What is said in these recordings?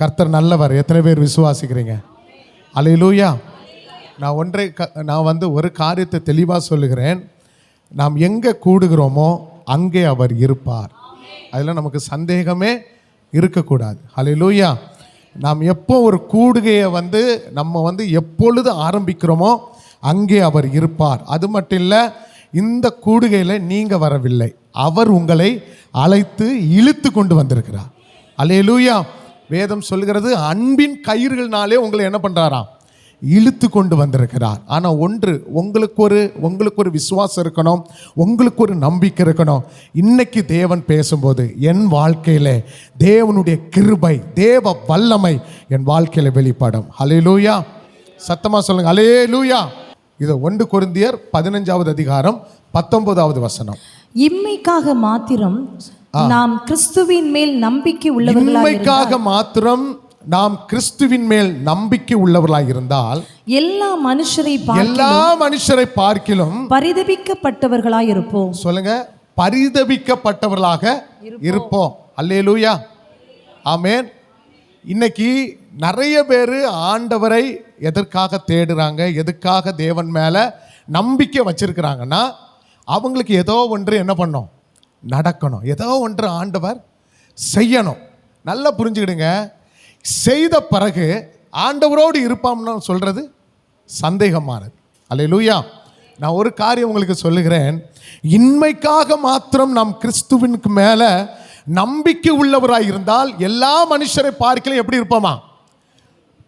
கர்த்தர் நல்லவர். எத்தனை பேர் விசுவாசிக்கிறீங்க? அல்லேலூயா. நான் ஒரு காரியத்தை தெளிவாக சொல்லுகிறேன். நாம் எங்கே கூடுகிறோமோ அங்கே அவர் இருப்பார். அதில் நமக்கு சந்தேகமே இருக்கக்கூடாது. அல்லேலூயா. நாம் எப்போ ஒரு கூடுகையை நம்ம எப்பொழுது ஆரம்பிக்கிறோமோ அங்கே அவர் இருப்பார். அது மட்டும் இல்லை, இந்த கூடுகையில் நீங்கள் வரவில்லை, அவர் உங்களை அழைத்து இழுத்து கொண்டு வந்திருக்கிறார். அல்லேலூயா. வேதம் சொல்கிறது, அன்பின் கயிறுகள்னாலே உங்களை என்ன பண்ணுறாராம்? இழுத்து கொண்டு வந்திருக்கிறார். ஆனால் உங்களுக்கு ஒரு விசுவாசம் இருக்கணும், உங்களுக்கு ஒரு நம்பிக்கை இருக்கணும். இன்னைக்கு தேவன் பேசும்போது என் வாழ்க்கையில் தேவனுடைய கிருபை, தேவ வல்லமை என் வாழ்க்கையில் வெளிப்படும். அல்லேலூயா. சத்தமாக சொல்லுங்க, அல்லேலூயா. இது 1 கொரிந்தியர் 15வது அதிகாரம் 19வது வசனம். இம்மைக்காக மாத்திரம் நாம் கிறிஸ்துவின் மேல் நம்பிக்கை உள்ளவர்களாய் இருந்தால் எல்லா மனுஷரை பார்க்கிலும் பரிதபிக்கப்பட்டவர்களாய் இருப்போம். சொல்லுங்க, பரிதபிக்கப்பட்டவர்களாக இருப்போம். அல்லேலூயா, ஆமென். இன்னைக்கு நிறைய பேர் ஆண்டவரை எதற்காக தேடுறாங்க, எதுக்காக தேவன் மேலே நம்பிக்கை வச்சிருக்கிறாங்கன்னா, அவங்களுக்கு ஏதோ ஒன்று என்ன பண்ணணும், நடக்கணும், ஏதோ ஒன்று ஆண்டவர் செய்யணும். நல்லா புரிஞ்சுக்கிடுங்க. செய்த பிறகு ஆண்டவரோடு இருப்பாம்னு சொல்கிறது சந்தேகமானது. அல்லேலூயா. நான் ஒரு காரியம் உங்களுக்கு சொல்லுகிறேன். இன்மைக்காக மாத்திரம் நாம் கிறிஸ்துவினுக்கு மேலே நம்பிக்கை உள்ளவராக இருந்தால் எல்லா மனுஷரை பார்க்கல எப்படி இருப்போமா?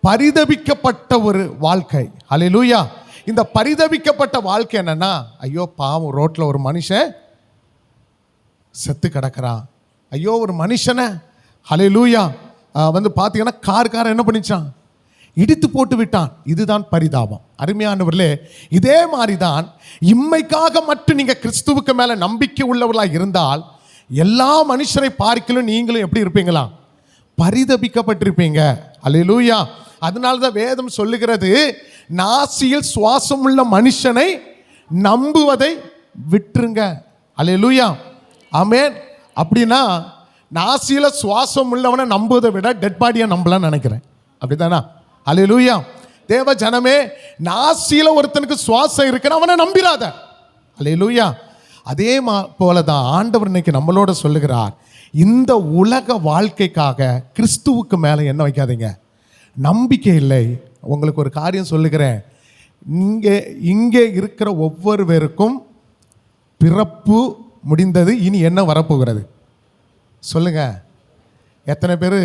பரிதபிக்கப்பட்ட ஒரு வாழ்க்கை. அல்லேலூயா. இந்த பரிதபிக்கப்பட்ட வாழ்க்கை என்னன்னா, ஐயோ பாவம், ரோட்டில் ஒரு மனுஷன் செத்து கிடக்கிறான், ஐயோ ஒரு மனுஷனை அல்லேலூயா பார்த்தீங்கன்னா கார் என்ன பண்ணிச்சான், இடித்து போட்டு விட்டான். இதுதான் பரிதாபம். அருமையானவர்களே, இதே மாதிரி தான் இம்மைக்காக மட்டும் நீங்கள் கிறிஸ்துவுக்கு மேலே நம்பிக்கை உள்ளவர்களாக இருந்தால் எல்லா மனுஷரை பார்க்கலும் நீங்களும் எப்படி இருப்பீங்களா? பரிதபிக்கப்பட்டிருப்பீங்க. அல்லேலூயா. அதனால தான் வேதம் சொல்லுகிறது, நாசியில் சுவாசம் உள்ள மனுஷனை நம்புவதை விட்டுருங்க. அல்லேலூயா, ஆமென். அப்படின்னா நாசியில சுவாசம் உள்ளவனை நம்புவதை விட டெட் பாடியை நம்பலான்னு நினைக்கிறேன். அப்படிதானா? அல்லேலூயா. தேவ ஜனமே, நாசியில ஒருத்தனுக்கு சுவாசம் இருக்குன்னு அவனை நம்பிராத. அல்லேலூயா. அதே போல தான் ஆண்டவர் இன்னைக்கு நம்மளோட சொல்லுகிறார், இந்த உலக வாழ்க்கைக்காக கிறிஸ்துவுக்கு மேலே என்ன வைக்காதீங்க, நம்பிக்கை இல்லை. உங்களுக்கு ஒரு காரியம் சொல்லுகிறேன். இங்கே இருக்கிற ஒவ்வொரு பேருக்கும் பிறப்பு முடிந்தது, இனி என்ன வரப்போகிறது சொல்லுங்க. எத்தனை பேர்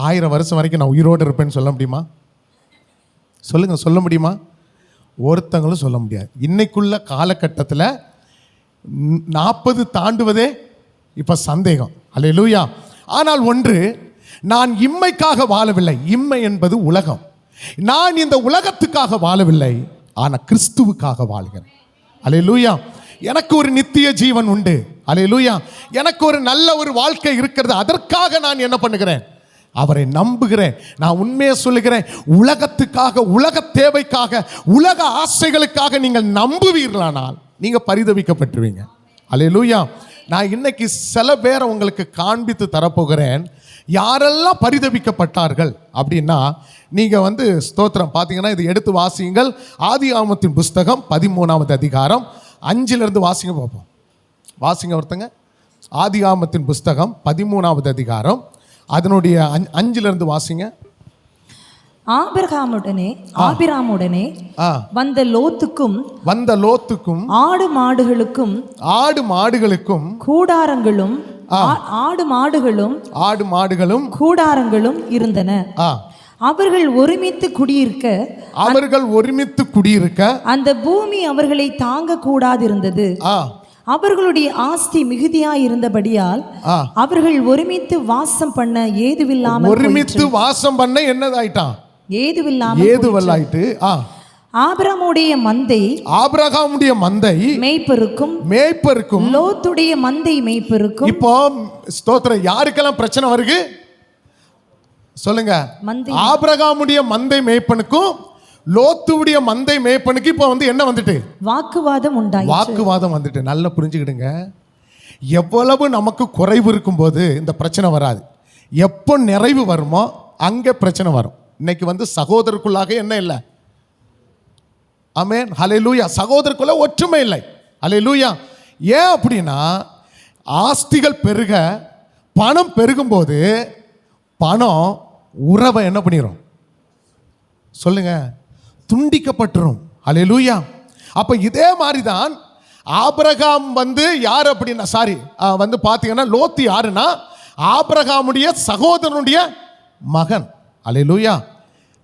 1000 வருஷம் வரைக்கும் நான் உயிரோடு இருப்பேன்னு சொல்ல முடியுமா? சொல்லுங்க, சொல்ல முடியுமா? ஒருத்தங்களும் சொல்ல முடியாது. இன்னைக்குள்ள காலகட்டத்தில் 40 தாண்டுவதே இப்போ சந்தேகம். அல்லேலூயா. ஆனால் ஒன்று, நான் இம்மைக்காக வாழவில்லை. இம்மை என்பது உலகம். நான் இந்த உலகத்துக்காக வாழவில்லை, ஆனால் கிறிஸ்துவுக்காக வாழ்கிறேன். அல்லேலூயா. எனக்கு ஒரு நித்திய ஜீவன் உண்டு. அல்லேலூயா. எனக்கு ஒரு நல்ல ஒரு வாழ்க்கை இருக்கிறது. அதற்காக நான் என்ன பண்ணுகிறேன்? அவரை நம்புகிறேன். நான் உண்மையை சொல்லுகிறேன், உலகத்துக்காக, உலக தேவைக்காக, உலக ஆசைகளுக்காக நீங்கள் நம்புவீர்களானால் நீங்கள் பரிதபிக்கப்பட்டுருவீங்க. அல்லேலூயா. நான் இன்னைக்கு சில பேரை உங்களுக்கு காண்பித்து தரப்போகிறேன். யாரெல்லாம் பரிதபிக்கப்பட்டார்கள் அப்படின்னா, நீங்கள் ஸ்தோத்திரம் பார்த்தீங்கன்னா, இது எடுத்து வாசியுங்கள். ஆதியாகமத்தின் புஸ்தகம் 13வது அதிகாரம் 5லிருந்து வாசிங்க பார்ப்போம். வாசிங்க ஒருத்தங்க. ஆதியாகமத்தின் புஸ்தகம் 13வது அதிகாரம் அதனுடைய 5லிருந்து வாசிங்க. ஆபிராமுடனே வந்த லோத்துக்கும் ஆடு மாடுகளுக்கும் கூடாரங்களும் கூடாரங்களும் இருந்தன. அவர்கள் ஒருமித்து குடியிருக்க அந்த பூமி அவர்களை தாங்க கூடாதிருந்தது. அவர்களுடைய ஆஸ்தி மிகுதியாய் இருந்தபடியால் அவர்கள் ஒருமித்து வாசம் பண்ண என்னதாயிட்டான்? ஏதுவில்லாயிட்டு. ஆபிரகாமுடைய மந்தை மேய்ப்பருக்கும் லோத்துடைய மந்தை மேய்ப்பருக்கும். இப்போ ஸ்தோத்திரம், யாருக்கெல்லாம் பிரச்சனை வருது சொல்லுங்க? ஆபிரகாமுடைய மந்தை மேய்ப்பனுக்கும் லோத்துடைய மந்தை மேய்ப்பனுக்கு இப்போ என்ன வந்துட்டு? வாக்குவாதம் வந்துட்டு. நல்லா புரிஞ்சுக்கிடுங்க. எவ்வளவு நமக்கு குறைவு இருக்கும்போது இந்த பிரச்சனை வராது. எப்போ நிறைவு வருமோ அங்கே பிரச்சனை வரும். இன்னைக்கு வந்து சகோதரருக்குள்ளாக என்ன இல்லை? ஆமென், ஹல்லேலூயா. சகோதரருக்குள்ள ஒற்றுமை இல்லை. ஹல்லேலூயா. ஏன் அப்படின்னா ஆஸ்திகள் பெருக, பணம் பெருகும்போது பணம் உறவை என்ன பண்ணிடும் சொல்லுங்க? துண்டிக்கப்பட்டுரும். ஹல்லேலூயா. அப்போ இதே மாதிரி தான் ஆபிரகாம் வந்து யார் அப்படின்னா, வந்து பார்த்தீங்கன்னா லோத்து யாருன்னா ஆபிரகாமுடைய சகோதரனுடைய மகன். ஹல்லேலூயா.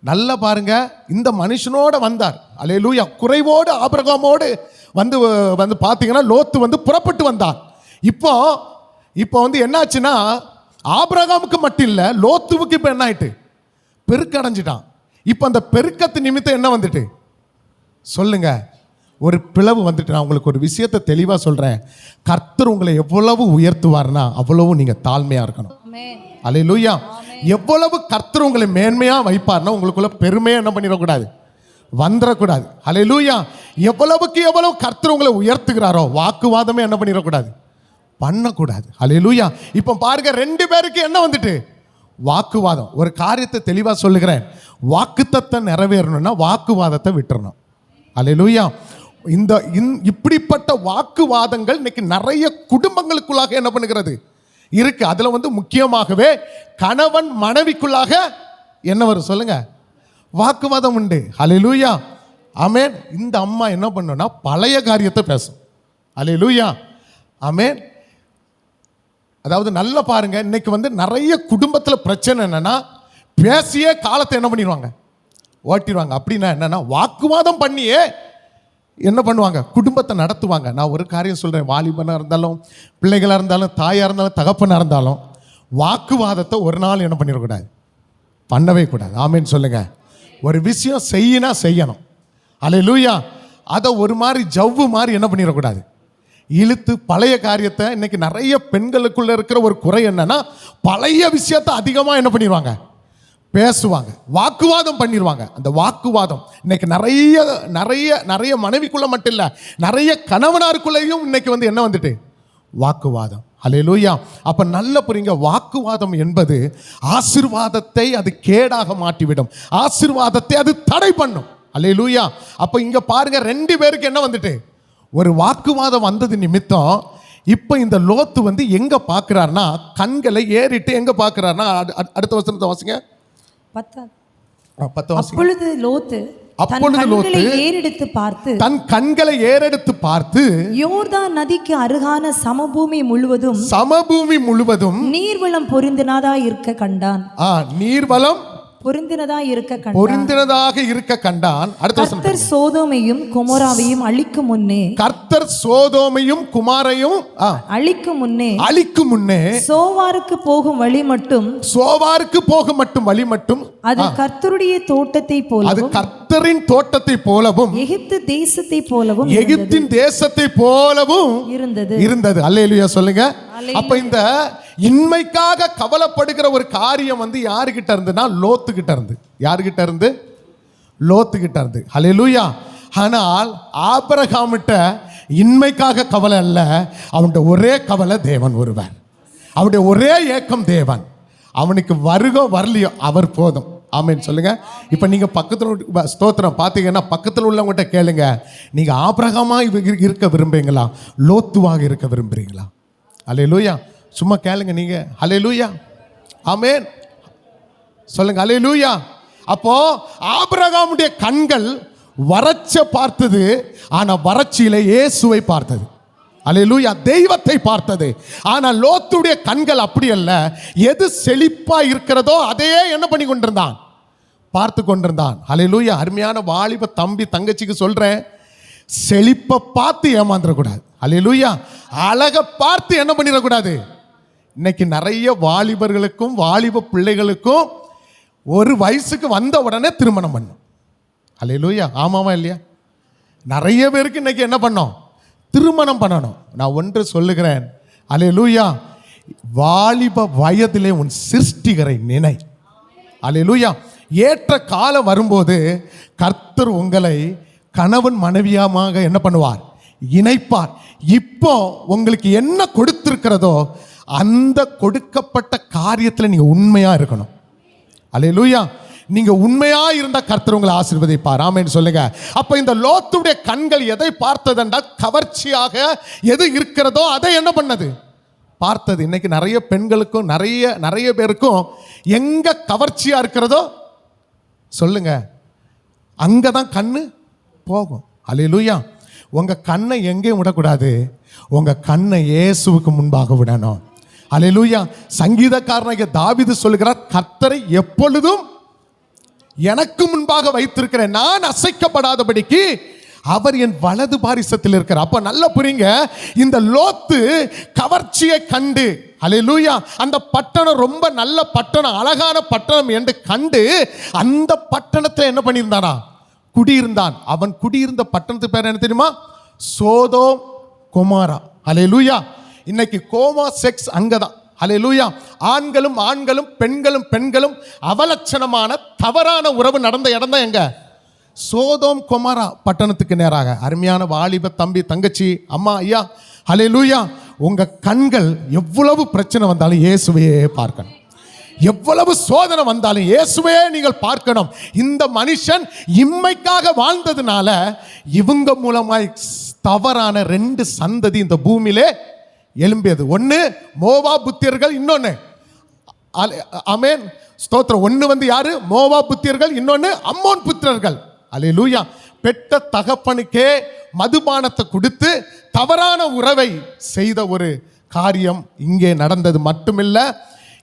நல்லா பாருங்க, இந்த மனுஷனோட வந்தார். ஹல்லேலூயா. குறைவோடு ஆபிரகாமோடு வந்து வந்து பார்த்தீங்கன்னா லோத்து வந்து புறப்பட்டு வந்தார். இப்போ வந்து என்னாச்சுன்னா ஆபிரகாமுக்கு மட்டும் இல்லை, லோத்துவுக்கு இப்போ என்ன ஆயிட்டு? பெருக்கடைஞ்சிட்டான். இப்போ அந்த பெருக்கத்து நிமித்தம் என்ன வந்துட்டு சொல்லுங்க? ஒரு பிளவு வந்துட்டு. நான் உங்களுக்கு ஒரு விஷயத்தை தெளிவாக சொல்கிறேன். கர்த்தர் உங்களை எவ்வளவு உயர்த்துவார்னா அவ்வளவு நீங்கள் தாழ்மையாக இருக்கணும். ஹல்லேலூயா. எவ்வளவு கர்த்தர் உங்களை மேன்மையாக வைப்பார்னா உங்களுக்குள்ள பெருமையாக என்ன பண்ணிடக்கூடாது, வந்துடக்கூடாது. ஹல்லேலூயா. எவ்வளவுக்கு எவ்வளவு கர்த்தர் உங்களை உயர்த்துகிறாரோ வாக்குவாதமே என்ன பண்ணிடக்கூடாது, பண்ணக்கூடாது. ஹல்லேலூயா. இப்போ பாருங்க, 2 பேருக்கு என்ன வந்துட்டு வாக்குவாதம். ஒரு காரியத்தை தெளிவாக சொல்லுகிறேன், வாக்குத்தத்தம் நிறைவேறணும்னா வாக்குவாதத்தை விட்டுறணும். ஹல்லேலூயா. இப்படிப்பட்ட வாக்குவாதங்கள் இன்னைக்கு நிறைய குடும்பங்களுக்குள்ளாக என்ன பண்ணுகிறது இருக்கு. அதுல வந்து முக்கியமாகவே கணவன் மனைவிக்குள்ளாக என்ன வரும் சொல்லுங்க? வாக்குவாதம் உண்டு. ஹல்லேலூயா. ஆமென். இந்த அம்மா என்ன பண்ணுனா பழைய காரியத்தை பேசும். ஹல்லேலூயா. ஆமென். அதாவது நல்லா பாருங்க, இன்னைக்கு வந்து நிறைய குடும்பத்தில் பிரச்சனை என்னன்னா பேசியே காலத்தை என்ன பண்ணிடுவாங்க, ஓட்டிடுவாங்க. அப்படின்னா என்னன்னா வாக்குவாதம் பண்ணியே என்ன பண்ணுவாங்க, குடும்பத்தை நடத்துவாங்க. நான் ஒரு காரியம் சொல்கிறேன், வாலிபனாக இருந்தாலும் பிள்ளைகளாக இருந்தாலும் தாயாக இருந்தாலும் தகப்பனாக இருந்தாலும் வாக்குவாதத்தை ஒரு நாள் என்ன பண்ணிடக்கூடாது, பண்ணவே கூடாது. ஆமேன்னு சொல்லுங்க. ஒரு விஷயம் செய்யணும். ஹல்லேலூயா. அதை ஒரு மாதிரி ஜவ்வு மாதிரி என்ன பண்ணிடக்கூடாது, இழுத்து பழைய காரியத்தை. இன்னைக்கு நிறைய பெண்களுக்குள்ள இருக்கிற ஒரு குறை என்னன்னா பழைய விஷயத்தை அதிகமாக என்ன பண்ணிடுவாங்க, பேசுவாங்க, வாக்குவாதம் பண்ணிடுவாங்க. அந்த வாக்குவாதம் இன்னைக்கு நிறைய நிறைய நிறைய மனைவிக்குள்ள மட்டும் இல்லை, நிறைய கணவனாருக்குள்ளேயும் இன்னைக்கு வந்து என்ன வந்துட்டு வாக்குவாதம். ஹல்லேலூயா. அப்ப நல்ல புரியுங்க, வாக்குவாதம் என்பது ஆசீர்வாதத்தை அது கேடாக மாற்றிவிடும், ஆசீர்வாதத்தை அது தடை பண்ணும். ஹல்லேலூயா. அப்ப இங்க பாருங்க, 2 பேருக்கு என்ன வந்துட்டு ஒரு வாக்குவாதம் வந்தது நிமித்தம் இப்போ இந்த லோத்து வந்து எங்க பார்க்கிறார்னா கண்களை ஏறிட்டு எங்க பார்க்கிறார்னா, அடுத்த வசனத்தை வாசிங்க. 10 அப்பொழுது லோத்து தன் கண்களை ஏறெடுத்து பார்த்து யோர்தான் நதிக்கு அருகான சமபூமி முழுவதும் நீர்வளம் பொருந்தினதா இருக்க கண்டான். நீர்வளம் பொருந்தினதாக இருக்க கண்டான். கர்த்தர் சோதோமையும் குமாராவையும் அழிக்கும் முன்னே சோவாருக்கு போகும் வழி மட்டும் அது கர்த்தருடைய தோட்டத்தை போலவும் எகிப்தின் தேசத்தை போலவும் இருந்தது. அல்லேலூயா சொல்லுங்க. அப்ப இந்த இன்மைக்காக கவலைப்படுகிற ஒரு காரியம் வந்து யாருகிட்ட இருந்துன்னா லோத்துக்கிட்ட இருந்து. யாருகிட்ட இருந்து? லோத்துக்கிட்ட இருந்து. ஹல்லேலூயா. ஆனால் ஆபிரகாமிட்ட இன்மைக்காக கவலை அல்ல, அவன்கிட்ட ஒரே கவலை தேவன் ஒருவர். அவனுடைய ஒரே ஏக்கம் தேவன். அவனுக்கு வரலையோ அவர் போதும். ஆமேன்னு சொல்லுங்க. இப்போ நீங்கள் பக்கத்தில் ஸ்தோத்திரம் பார்த்தீங்கன்னா பக்கத்தில் உள்ளவங்ககிட்ட கேளுங்க, நீங்கள் ஆபிரகாமாக இருக்க விரும்புறீங்களா, லோத்துவாக இருக்க விரும்புறீங்களா? ஹல்லேலூயா. சும்மா கேளுங்க நீங்க. ஹல்லேலூயா. ஆமென் சொல்லுங்க. ஹல்லேலூயா. அப்போ ஆபிரகாமுடைய கண்கள் வறட்ச பார்த்தது, ஆனா வறட்சியில இயேசுவை பார்த்தது. ஹல்லேலூயா. தெய்வத்தை பார்த்தது. ஆனா லோத்துடைய கண்கள் அப்படி அல்ல, எது செழிப்பா இருக்கிறதோ அதையே என்ன பண்ணி கொண்டிருந்தான், பார்த்து கொண்டிருந்தான். ஹல்லேலூயா. அருமையான வாலிப தம்பி தங்கச்சிக்கு சொல்றேன், செழிப்பை பார்த்து ஏமாந்துடக்கூடாது. ஹல்லேலூயா. அழகை பார்த்து என்ன பண்ணிடக்கூடாது. இன்னைக்கு நிறைய வாலிபர்களுக்கும் வாலிப பிள்ளைகளுக்கும் ஒரு வயசுக்கு வந்த உடனே திருமணம் பண்ணும். ஹல்லேலூயா. ஆமாவா இல்லையா? நிறைய பேருக்கு இன்னைக்கு என்ன பண்ணோம், திருமணம் பண்ணணும். நான் ஒன்று சொல்லுகிறேன், ஹல்லேலூயா, வாலிப வயதிலே உன் சிருஷ்டிகரை நினை. ஹல்லேலூயா. ஏற்ற காலம் வரும்போது கர்த்தர் உங்களை கணவன் மனைவியாக என்ன பண்ணுவார், இணைப்பார். இப்போ உங்களுக்கு என்ன கொடுத்திருக்கிறதோ அந்த கொடுக்கப்பட்ட காரியத்தில் நீங்க உண்மையா இருக்கணும். அல்லேலூயா. நீங்க உண்மையா இருந்த கர்த்தர் உங்களை ஆசீர்வதிப்பார். ஆமென் சொல்லுங்க. அப்ப இந்த லோத்துடைய கண்கள் எதை பார்த்ததென்றால் கவர்ச்சியாக எது இருக்கிறதோ அதை என்ன பண்ணது, பார்த்தது. இன்னைக்கு நிறைய பெண்களுக்கும் நிறைய பேருக்கும் எங்க கவர்ச்சியா இருக்கிறதோ சொல்லுங்க, அங்கதான் கண்ணு போகும். அல்லேலூயா. உங்க கண்ணை எங்கேயும் விடக்கூடாது, உங்க கண்ணை இயேசுவுக்கு முன்பாக விடணும். அல்லேலூயா. சங்கீதக்காரனாகிய தாவீது சொல்லுகிறார், கர்த்தரை எப்பொழுதும் எனக்கு முன்பாக வைத்திருக்கிறேன், நான் அசைக்கப்படாதபடிக்கு அவர் என் வலது பாரிசத்தில் இருக்கிறார். அப்ப நல்ல புரியுங்க, இந்த லோத்து கவர்ச்சியை கண்டு, அல்லேலூயா, அந்த பட்டணம் ரொம்ப நல்ல பட்டணம், அழகான பட்டணம் என்று கண்டு அந்த பட்டணத்தில் என்ன பண்ணியிருந்தானா, குடியிருந்தான். அவன் குடியிருந்த பட்டணத்து பேர் என்ன தெரியுமா? Sodom Gomorrah. அல்லேலூயா. இன்னைக்கு கோமா செக்ஸ் அங்கதான். அல்லேலூயா. ஆண்களும் பெண்களும் அவலட்சணமான தவறான உறவு நடந்த இடம் தான் எங்க? சோதோம் கொமோரா பட்டணத்துக்கு நேராக. அருமையான வாலிப தம்பி, தங்கச்சி, அம்மா, ஐயா, அல்லேலூயா, உங்க கண்கள் எவ்வளவு பிரச்சனை வந்தாலும் இயேசுவையே பார்க்கணும். எவ்வளவு சோதனை வந்தாலும் இயேசுவே நீங்கள் பார்க்கணும். இந்த மனுஷன் இம்மைக்காக வாழ்ந்ததுனால இவங்க மூலமாய் தவறான 2 சந்ததி இந்த பூமியிலே எழும்பியது. ஒன்று மோவா புத்தியர்கள், இன்னொன்று ஆமென் ஸ்தோத்திரம். ஒன்று யாரு? மோவா புத்தியர்கள், இன்னொன்று அம்மோன் புத்திரர்கள். அல்லேலூயா. பெற்ற தகப்பனுக்கே மதுபானத்தை கொடுத்து தவறான உறவை செய்த ஒரு காரியம் இங்கே நடந்தது மட்டுமில்ல,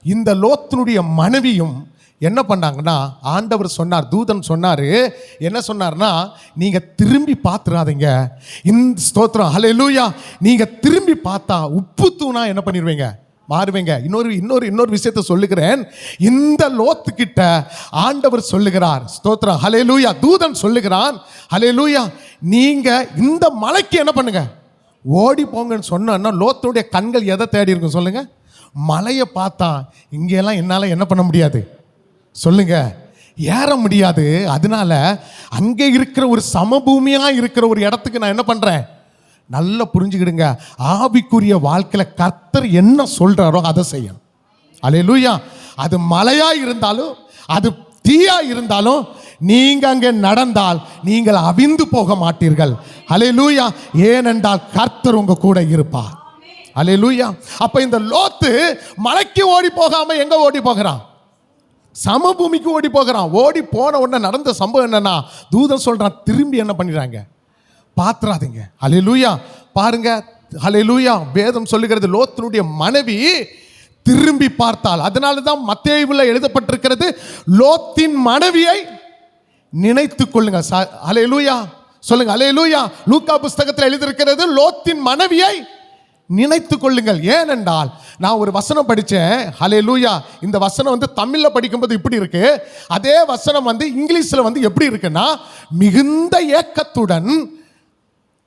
இந்த லோத்தினுடைய மனைவியும் என்ன பண்ணாங்கன்னா, ஆண்டவர் சொன்னார், தூதன் சொன்னாரு, என்ன சொன்னார்னா, நீங்க திரும்பி பார்த்துறாதீங்க. இந்த ஸ்தோத்திரம் ஹல்லேலூயா. நீங்க திரும்பி பார்த்தா உப்பு தூணா என்ன பண்ணிடுவீங்க, மாறுவீங்க. இன்னொரு விஷயத்தை சொல்லுகிறேன். இந்த லோத்துக்கிட்ட ஆண்டவர் சொல்லுகிறார், ஸ்தோத்திரம் ஹல்லேலூயா, தூதன் சொல்லுகிறான், ஹல்லேலூயா, நீங்க இந்த மலைக்கு என்ன பண்ணுங்க, ஓடி போங்கன்னு சொன்னா லோத்துடைய கண்கள் எதை தேடி இருக்கும் சொல்லுங்க? மலையை பார்த்தா. இங்கெல்லாம் என்னால் என்ன பண்ண முடியாது சொல்லுங்க, ஏற முடியாது. அதனால அங்கே இருக்கிற ஒரு சமபூமியா இருக்கிற ஒரு இடத்துக்கு நான் என்ன பண்றேன், நல்லா புரிஞ்சுக்கிடுங்க, ஆவிக்குரிய வாழ்க்கையில் கர்த்தர் என்ன சொல்றாரோ அதை செய்யணும். அல்லேலூயா. அது மலையா இருந்தாலும் அது தீயா இருந்தாலும் நீங்க அங்கே நடந்தால் நீங்கள் அவிந்து போக மாட்டீர்கள். அல்லேலூயா. ஏனென்றால் கர்த்தர் உங்க கூட இருப்பார். அல்லேலூயா. அப்ப இந்த லோத்து மலைக்கு ஓடி போகாம எங்க ஓடி போகிறான்? சமபூமிக்கு ஓடி போகிறான். ஓடி போன உடனே நடந்த சம்பவம் என்னன்னா, தூதன் சொல்றான், திரும்பி என்ன பண்ணிடுறாங்க, பாத்துறாதீங்க. அல்லேலூயா. பாருங்க, அல்லேலூயா. வேதம் சொல்லுகிறது, லோத்தினுடைய மனைவி திரும்பி பார்த்தால். அதனால தான் மத்தேயுவில் எழுதப்பட்டிருக்கிறது, லோத்தின் மனைவியை நினைத்துக் கொள்ளுங்க. அல்லேலூயா சொல்லுங்க, அல்லேலூயா. லூக்கா புஸ்தகத்தில் எழுதியிருக்கிறது, லோத்தின் மனைவியை நினைத்துக் கொள்ளுங்கள். ஏனென்றால் நான் ஒரு வசனம் படித்தேன், ஹல்லேலூயா. இந்த வசனம் வந்து தமிழில் படிக்கும்போது இப்படி இருக்கு, அதே வசனம் வந்து இங்கிலீஷில் வந்து எப்படி இருக்குன்னா, மிகுந்த ஏக்கத்துடன்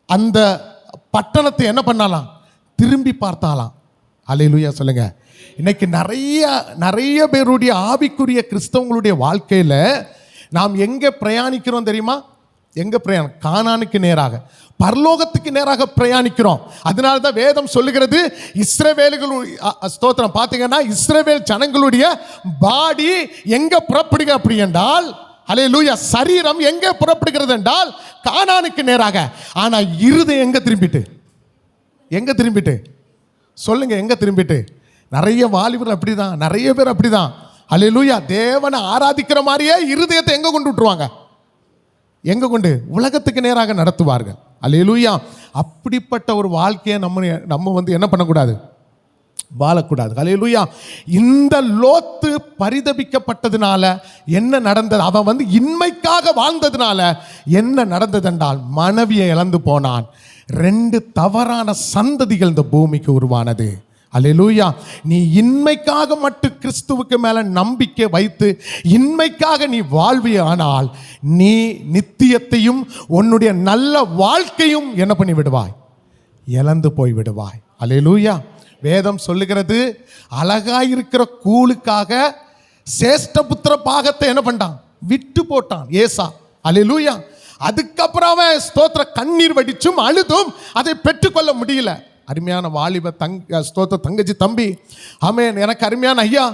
அந்த பட்டணத்தை என்ன பண்ணலாம், திரும்பி பார்த்தாலாம். ஹல்லேலூயா சொல்லுங்க. இன்னைக்கு நிறைய பேருடைய ஆவிக்குரிய கிறிஸ்தவங்களுடைய வாழ்க்கையில் நாம் எங்கே பிரயாணிக்கிறோம் தெரியுமா? எங்க பிரயாணம்? கானானுக்கு நேராக, பரலோகத்துக்கு நேராக பிரயாணிக்கிறோம். அதனால தான் வேதம் சொல்லுகிறது, இஸ்ரவேலுகள் ஸ்தோத்திரம் பார்த்தீங்கன்னா, இஸ்ரவேல் ஜனங்களுடைய பாடி எங்க புறப்படுக அப்படி என்றால், அல்லேலூயா, சரீரம் எங்கே புறப்படுகிறது என்றால் கானானுக்கு நேராக. ஆனா இருதயம் எங்க திரும்பிட்டு சொல்லுங்க, எங்க திரும்பிட்டு? நிறைய வாலிபர் அப்படிதான், நிறைய பேர் அப்படிதான். அல்லேலூயா. தேவனை ஆராதிக்கிற மாதிரியே இருதயத்தை எங்க கொண்டு விட்டுருவாங்க, எங்க கொண்டு? உலகத்துக்கு நேராக நடத்துவார்கள். அல்லேலூயா. அப்படிப்பட்ட ஒரு வாழ்க்கையை நம்ம வந்து என்ன பண்ணக்கூடாது, வாழக்கூடாது. அல்லேலூயா. இந்த லோத்து பரிதபிக்கப்பட்டதுனால என்ன நடந்தது? அவன் வந்து இன்மைக்காக வாழ்ந்ததுனால என்ன நடந்தது என்றால், மனைவியை இழந்து போனான். 2 தவறான சந்ததிகள் இந்த பூமிக்கு உருவானது. அல்லேலூயா. நீ இன்மைக்காக மட்டும் கிறிஸ்துவுக்கு மேல நம்பிக்கை வைத்து இன்மைக்காக நீ வாழ்வியானால் நீ நித்தியத்தையும் உன்னுடைய நல்ல வாழ்க்கையும் என்ன பண்ணி விடுவாய், இழந்து போய் விடுவாய். அல்லேலூயா. வேதம் சொல்லுகிறது, அழகாயிருக்கிற கூலுக்காக சேஷ்டபுத்திர பாகத்தை என்ன பண்ணான், விட்டு போட்டான் ஏசா. அல்லேலூயா. அதுக்கப்புறம் அவன் ஸ்தோத்திர கண்ணீர் வடிச்சும் அழுதும் அதை பெற்றுக்கொள்ள முடியல. அருமையான வாலிப ஸ்தோத்திர தங்கச்சி தம்பி, ஆமென், எனக்கு அருமையான ஐயா,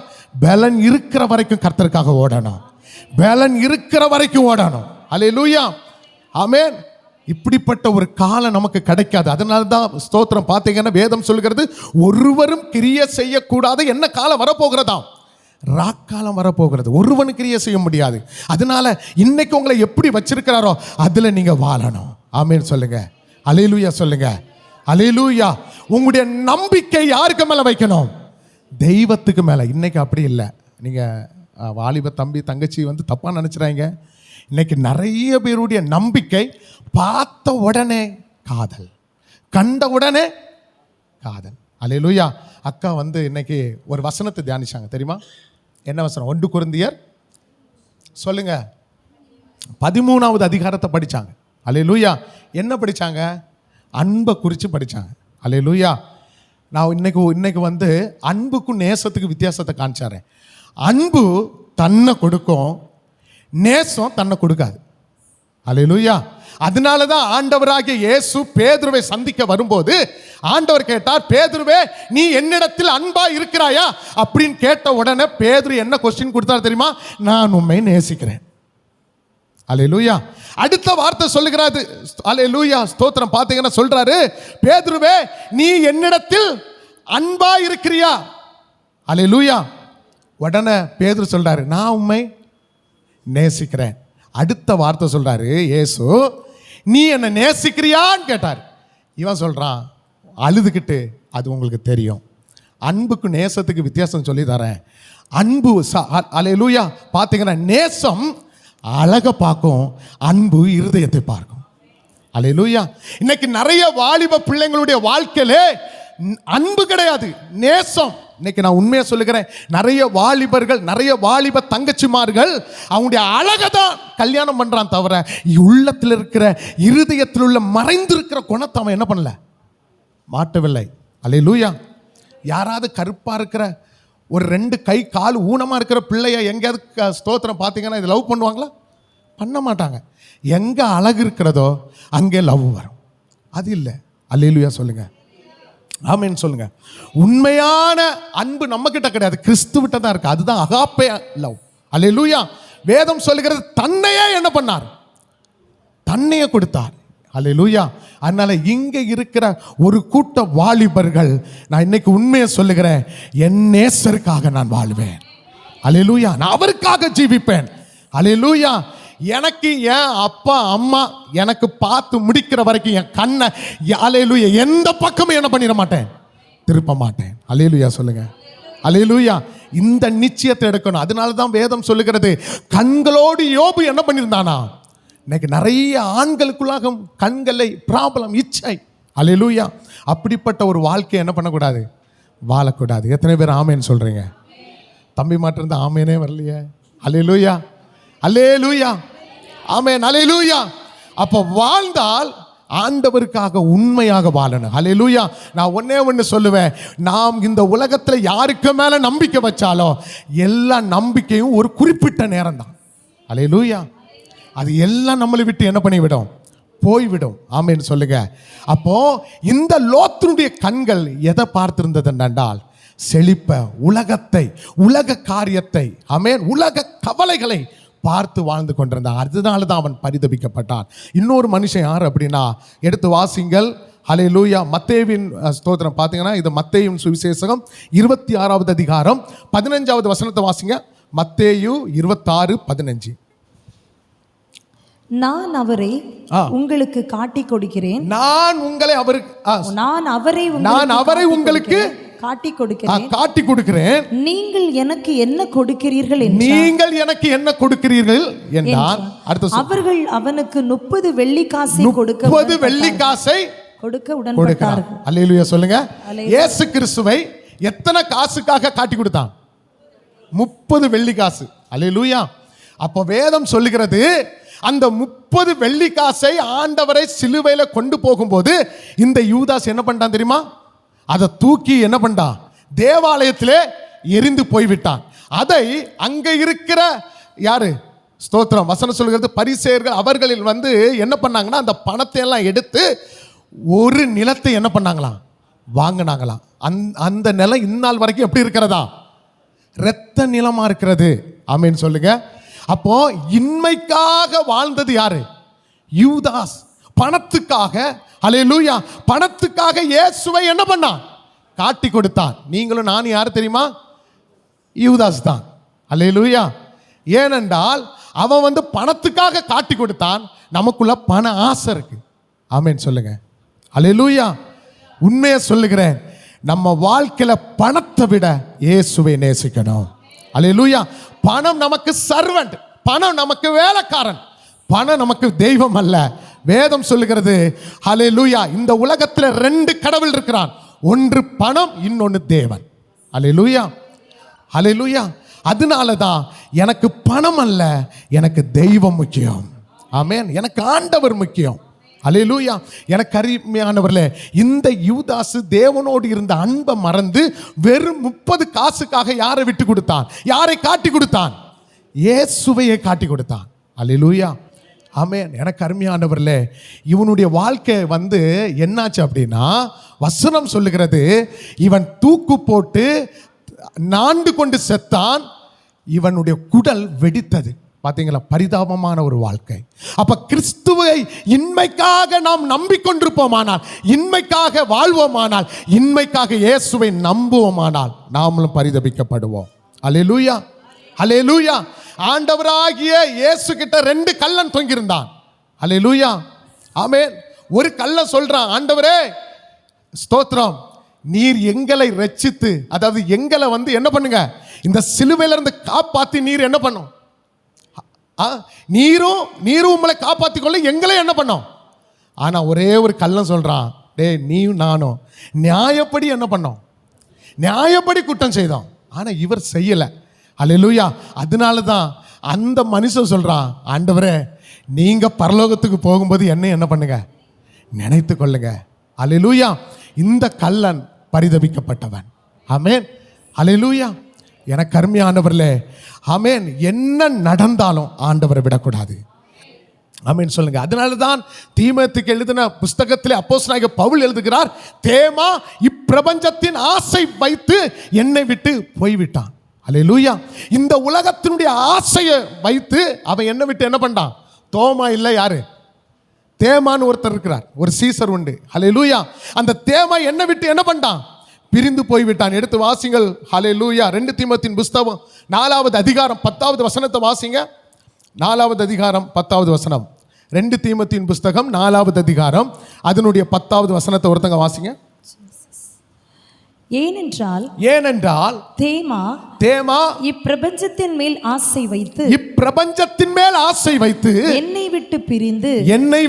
பலன் இருக்கிற வரைக்கும் கர்த்தருக்காக ஓடணும், பலன் இருக்கிற வரைக்கும் ஓடணும். அல்லேலூயா, ஆமென். இப்படிப்பட்ட ஒரு காலம் நமக்கு கிடைக்காது. அதனால தான் ஸ்தோத்திரம் பார்த்தீங்கன்னா வேதம் சொல்கிறது, ஒருவரும் கிரியை செய்யக்கூடாது என்ன காலம் வரப்போகிறதாம், ராக்காலம் வரப்போகிறது, ஒருவனு கிரியை செய்ய முடியாது. அதனால இன்னைக்கு உங்களை எப்படி வச்சிருக்கிறாரோ அதுல நீங்க வாழணும். ஆமென் சொல்லுங்க, அல்லேலூயா சொல்லுங்க, அல்லேலூயா. உங்களுடைய நம்பிக்கை யாருக்கு மேல வைக்கணும்? தெய்வத்துக்கு மேல. இன்னைக்கு அப்படி இல்லை. நீங்க வாலிப தம்பி தங்கச்சி தப்பா நினைச்சுறாங்க. இன்னைக்கு நிறைய பேருடைய நம்பிக்கை பார்த்த உடனே காதல், கண்ட உடனே காதல். அல்லேலூயா. அக்கா இன்னைக்கு ஒரு வசனத்தை தியானிச்சாங்க தெரியுமா? என்ன வசனம்? 1 கொரிந்தியர் சொல்லுங்க 13வது அதிகாரத்தை படிச்சாங்க. அல்லேலூயா. என்ன படிச்சாங்க? அன்பை குறித்து படிச்சாங்க. அல்லேலூயா. நான் இன்னைக்கு அன்புக்கும் நேசத்துக்கு வித்தியாசத்தை காமிச்சாரேன். அன்பு தன்னை கொடுக்கும், நேசம் தன்னை கொடுக்காது. அல்லேலூயா. அதனால தான் ஆண்டவராகிய இயேசு பேதுருவை சந்திக்க வரும்போது ஆண்டவர் கேட்டார், பேதுருவே நீ என்னிடத்தில் அன்பா இருக்கிறாயா அப்படின்னு கேட்ட உடனே பேதுரு என்ன கொஸ்டின் கொடுத்தார் தெரியுமா? நான் உம்மை நேசிக்கிறேன். அல்லேலூயா. அடுத்த வார்த்தை சொல்லுகிறாரு, அல்லேலூயா ஸ்தோத்திரம், பார்த்தீங்கன்னா சொல்றாரு, பேதுருவே நீ என்னிடத்தில் அன்பா இருக்கிறியா? அல்லேலூயா. உடனே பேதுரு சொல்றாரு, நான் உம்மை நேசிக்கிறேன். அடுத்த வார்த்தை சொல்றாரு இயேசு, நீ என்ன நேசிக்கிறியான்னு கேட்டார். இவன் சொல்றான் அழுதுகிட்டு, அது உங்களுக்கு தெரியும், அன்புக்கு நேசத்துக்கு வித்தியாசம் சொல்லி தரேன். அன்பு அல்லேலூயா பார்த்தீங்கன்னா நேசம் அழக பார்க்கும், அன்பு இருதயத்தை பார்க்கும். அல்லேலூயா. இன்னைக்கு நிறைய வாலிப பிள்ளைங்களுடைய வாழ்க்கையிலே அன்பு கிடையாது, நேசம். இன்னைக்கு நான் உண்மையை சொல்லுகிறேன், நிறைய வாலிபர்கள், நிறைய வாலிப தங்கச்சிமார்கள் அவங்களுடைய அழகை தான் கல்யாணம் பண்றான் தவிர உள்ளத்தில் இருக்கிற இருதயத்தில் உள்ள மறைந்திருக்கிற குணத்தை அவன் என்ன பண்ணல, மாட்டவில்லை. அல்லேலூயா. யாராவது கருப்பா இருக்கிற ஒரு 2 கை கால் ஊனமா இருக்கிற பிள்ளைய எங்கேயாவது ஸ்தோத்திரம் பார்த்தீங்கன்னா இது லவ் பண்ணுவாங்களா? பண்ண மாட்டாங்க. எங்க அழகு இருக்கிறதோ அங்கே லவ் வரும். அது இல்லை. அல்லேலூயா சொல்லுங்க, ஆமென் சொல்லுங்க. உண்மையான அன்பு நம்ம கிட்ட கிடையாது, கிறிஸ்துவிட்ட தான் இருக்கு. அதுதான் அகாப்பே லவ். அல்லேலூயா. வேதம் சொல்லுகிறது, தன்னையே என்ன பண்ணார்? தன்னையே கொடுத்தார். அல்லேலூயா. அதனால இங்க இருக்கிற ஒரு கூட்ட வாலிபர்கள், நான் இன்னைக்கு உண்மையை சொல்லுகிறேன், என் நேசருக்காக நான் வாழ்வேன். அல்லேலூயா. நான் அவருக்காக ஜீவிப்பேன். அல்லேலூயா. எனக்கு என் அப்பா அம்மா எனக்கு பார்த்து முடிக்கிற வரைக்கும் என் கண்ணை அல்லேலூயா எந்த பக்கமும் என்ன பண்ணிட மாட்டேன், திருப்ப மாட்டேன். அல்லேலூயா சொல்லுங்க, அல்லேலூயா. இந்த நிச்சயத்தை எடுக்கணும். அதனால தான் வேதம் சொல்லுகிறது, கண்களோடு யோபு என்ன பண்ணியிருந்தானா? இன்னைக்கு நிறைய ஆண்களுக்குள்ளாக கண்களை ப்ராப்ளம், இச்சை. அல்லேலூயா. அப்படிப்பட்ட ஒரு வாழ்க்கையை என்ன பண்ணக்கூடாது, வாழக்கூடாது. எத்தனை பேர் ஆமேன்னு சொல்றீங்க? தம்பி மாட்டிருந்தா ஆமேனே வரலையே. அல்லேலூயா, அல்லேலூயா, ஆமென், அல்லேலூயா. அப்போ வாழ்ந்தால் ஆண்டவருக்காக உண்மையாக வாழணும். அல்லேலூயா. நான் ஒண்ணே சொல்லுவேன், நாம் இந்த உலகத்தில் யாருக்கு மேல நம்பிக்கை வச்சாலோ எல்லா நம்பிக்கையும் ஒரு குறிப்பிட்ட நேரம் தான். அல்லேலூயா. அது எல்லாம் நம்மளை விட்டு என்ன பண்ணிவிடும், போய்விடும். ஆமென் சொல்லுங்க. அப்போ இந்த லோத்தினுடைய கண்கள் எதை பார்த்திருந்தது என்றால், செழிப்ப, உலகத்தை, உலக காரியத்தை, ஆமென், உலக கவலைகளை பார்த்து வாழ்ந்து கொண்டிருந்தான். அதனால தான் அவன் பரிதபிக்கப்பட்டான். இன்னொரு மனுஷன் யார் அப்படின்னா, எடுத்து வாசிங்கள். அல்லேலூயா. மத்தேயுவின் ஸ்தோத்திரம் பார்த்தீங்கன்னா, இது மத்தேயுவின் சுவிசேஷம் 26வது அதிகாரம் 15வது வசனத்தை வாசிங்க. மத்தேயு 26:15. நான் அவரை உங்களுக்கு காட்டி கொடுக்கிறேன், நான் அவரை உங்களுக்கு காட்டி கொடுக்கிறேன், நீங்கள் எனக்கு என்ன கொடுக்கிறீர்கள் என்றார். அவர்கள் அவனுக்கு 30 வெள்ளிக்காசை கொடுக்க உடன்பட்டார்கள். அல்லேலூயா சொல்லுங்க. இயேசு கிறிஸ்துவை எத்தனை காசுக்காக காட்டி கொடுத்தான்? 30 வெள்ளிக்காசு. அல்லேலூயா. அப்போ வேதம் சொல்லுகிறது, அந்த 30 வெள்ளிக்காசை ஆண்டவரை சிலுவையில கொண்டு போகும்போது இந்த யூதாஸ் என்ன பண்ணான் தெரியுமா? அதை தூக்கி என்ன பண்ணான், தேவாலயத்திலே எரிந்து போய்விட்டான். அதை அங்க இருக்கிற யாரு, ஸ்தோத்திரம், வசனம் சொல்கிறது, பரிசேயர்கள் அவர்களில் என்ன பண்ணாங்கன்னா, அந்த பணத்தை எல்லாம் எடுத்து ஒரு நிலத்தை என்ன பண்ணாங்களாம், வாங்கினாங்களாம். அந்த நிலம் இந்நாள் வரைக்கும் எப்படி இருக்கிறதா? இரத்த நிலமா இருக்கிறது. ஆமென் சொல்லுங்க. அப்போ இன்மைக்காக வாழ்ந்தது யாரு? யூதாஸ். பணத்துக்காக, ஹல்லேலூயா, பணத்துக்காக இயேசுவை என்ன பண்ணான்? காட்டி கொடுத்தான். நீங்களும் நான் யாரு தெரியுமா? யூதாஸ் தான். ஹல்லேலூயா. ஏனென்றால் அவன் பணத்துக்காக காட்டி கொடுத்தான். நமக்குள்ள பண ஆசை இருக்கு. ஆமென் சொல்லுங்க. ஹல்லேலூயா. உண்மையை சொல்லுகிறேன், நம்ம வாழ்க்கையில பணத்தை விட இயேசுவை நேசிக்கணும். ஹல்லேலூயா. பணம் நமக்கு சர்வன்ட், பணம் நமக்கு வேலைக்காரன், பணம் நமக்கு தெய்வம் அல்ல. வேதம் சொல்லுகிறது, ஹல்லேலூயா, இந்த உலகத்தில் 2 கடவுள் இருக்கிறான். ஒன்று பணம், இன்னொன்று தேவன். ஹல்லேலூயா, ஹல்லேலூயா. அதனால தான் எனக்கு பணம் அல்ல, எனக்கு தெய்வம் முக்கியம். ஆமென். எனக்கு ஆண்டவர் முக்கியம். ஹல்லேலூயா. எனக்கு அருமையானவர்களே, இந்த யூதாசு தேவனோடு இருந்த அன்பை மறந்து வெறும் 30 காசுக்காக யாரை விட்டு கொடுத்தான்? யாரை காட்டி கொடுத்தான்? இயேசுவையே காட்டி கொடுத்தான். ஹல்லேலூயா. ஆமென். எனக்கு அருமையானவர்களே, இவனுடைய வாழ்க்கை என்னாச்சு அப்படின்னா, வசனம் சொல்லுகிறது, இவன் தூக்கு போட்டு நாண்டு கொண்டு செத்தான். இவனுடைய குடல் வெடித்தது. பார்த்தீங்களா? பரிதாபமான ஒரு வாழ்க்கை. அப்ப கிறிஸ்துவை இன்மைக்காக நாம் நம்பிக்கொண்டிருப்போமானால், இன்மைக்காக வாழ்வோமானால், இன்மைக்காக இயேசுவை நம்புவோமானால் நாமளும் பரிதபிக்கப்படுவோம். அல்லேலூயா, அல்லேலூயா. ஆண்டவராகிய இயேசு கிட்ட 2 கள்ளன் தொங்கியிருந்தான். அல்லேலூயா, ஆமென். ஒரு கள்ளன் சொல்றான், ஆண்டவரே ஸ்தோத்திரம், நீர் எங்களை ரட்சித்து, அதாவது எங்களை என்ன பண்ணுங்க, இந்த சிலுவையில இருந்து காப்பாத்தி நீர் என்ன பண்ணும்? நீரும் உங்களை காப்பாத்தி கொள்ள எங்களை என்ன பண்ணோம்? ஆனா ஒரே ஒரு கள்ளன் சொல்றான், டேய் நீயும் நானும் நியாயப்படி என்ன பண்ணோம்? நியாயப்படி குற்றம் செய்தோம். ஆனா இவர் செய்யல. அல்லேலூயா. அதனால தான் அந்த மனுஷன் சொல்றான், ஆண்டவரே நீங்க பரலோகத்துக்கு போகும்போது என்ன பண்ணுங்க? நினைத்து கொள்ளுங்க. அல்லேலூயா. இந்த கள்ளன் பரிதபிக்கப்பட்டவன். ஆமென். அல்லேலூயா. எனக்கு அருமையானவர்களே, ஆமென். என்ன நடந்தாலும் ஆண்டவரை விடக்கூடாது. ஆமென் சொல்லுங்க. அதனால தான் தீமோத்தேயுக்கு எழுதின புஸ்தகத்திலே அப்போஸ்தலனாகிய பவுல் எழுதுகிறார், தேமா இப்பிரபஞ்சத்தின் ஆசை வைத்து என்னை விட்டு போய்விட்டான். அல்லேலூயா. இந்த உலகத்தினுடைய ஆசையை வைத்து அவன் என்னை விட்டு என்ன பண்ணான்? தோமா இல்லை, யாரு? தேமான்னு ஒருத்தர் இருக்கிறார், ஒரு சீசர் உண்டு. அல்லேலூயா. அந்த தேமா என்னை விட்டு என்ன பண்ணான்? பிரிந்து போய்விட்டான். எடுத்து வாசிங்கள். ஹல்லேலூயா. 2 தீமோத்தேயுவின் புஸ்தகம் 4வது அதிகாரம் 10வது வசனத்தை வாசிங்க. 4வது அதிகாரம் 10வது வசனம். 2 தீமோத்தேயுவின் புஸ்தகம் 4வது அதிகாரம் அதனுடைய 10வது வசனத்தை ஒருத்தங்க வாசிங்க. ஏனென்றால் தேமா இப்பிரபஞ்சத்தின் மேல் ஆசை வைத்து என்னை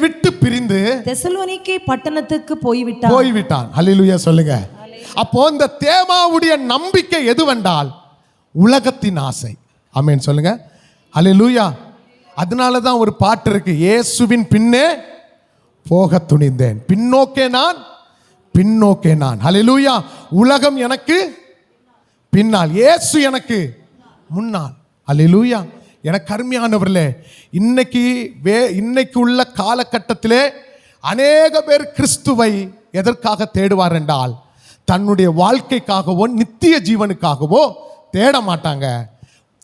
விட்டு பிரிந்து தெசலோனிக்கே பட்டணத்துக்கு போய்விட்டான். ஹல்லேலூயா சொல்லுங்க. அப்போ இந்த தேமாவுடைய நம்பிக்கை எதுவென்றால் உலகத்தின் ஆசை. ஆமென் சொல்லுங்க. ஹல்லேலூயா. அதனால தான் ஒரு பாட்டு இருக்கு, இயேசுவின் பின்னே போக துணிந்தேன், பின்னோக்கே நான். ஹல்லேலூயா. உலகம் எனக்கு பின்னால், இயேசு எனக்கு முன்னால். ஹல்லேலூயா. எனக்கு அருமையானவர்களே, இன்னைக்கு உள்ள காலகட்டத்திலே அநேக பேர் கிறிஸ்துவை எதற்காக தேடுவார் என்றால், தன்னுடைய வாழ்க்கைக்காகவோ நித்திய ஜீவனுக்காகவோ தேட மாட்டாங்க.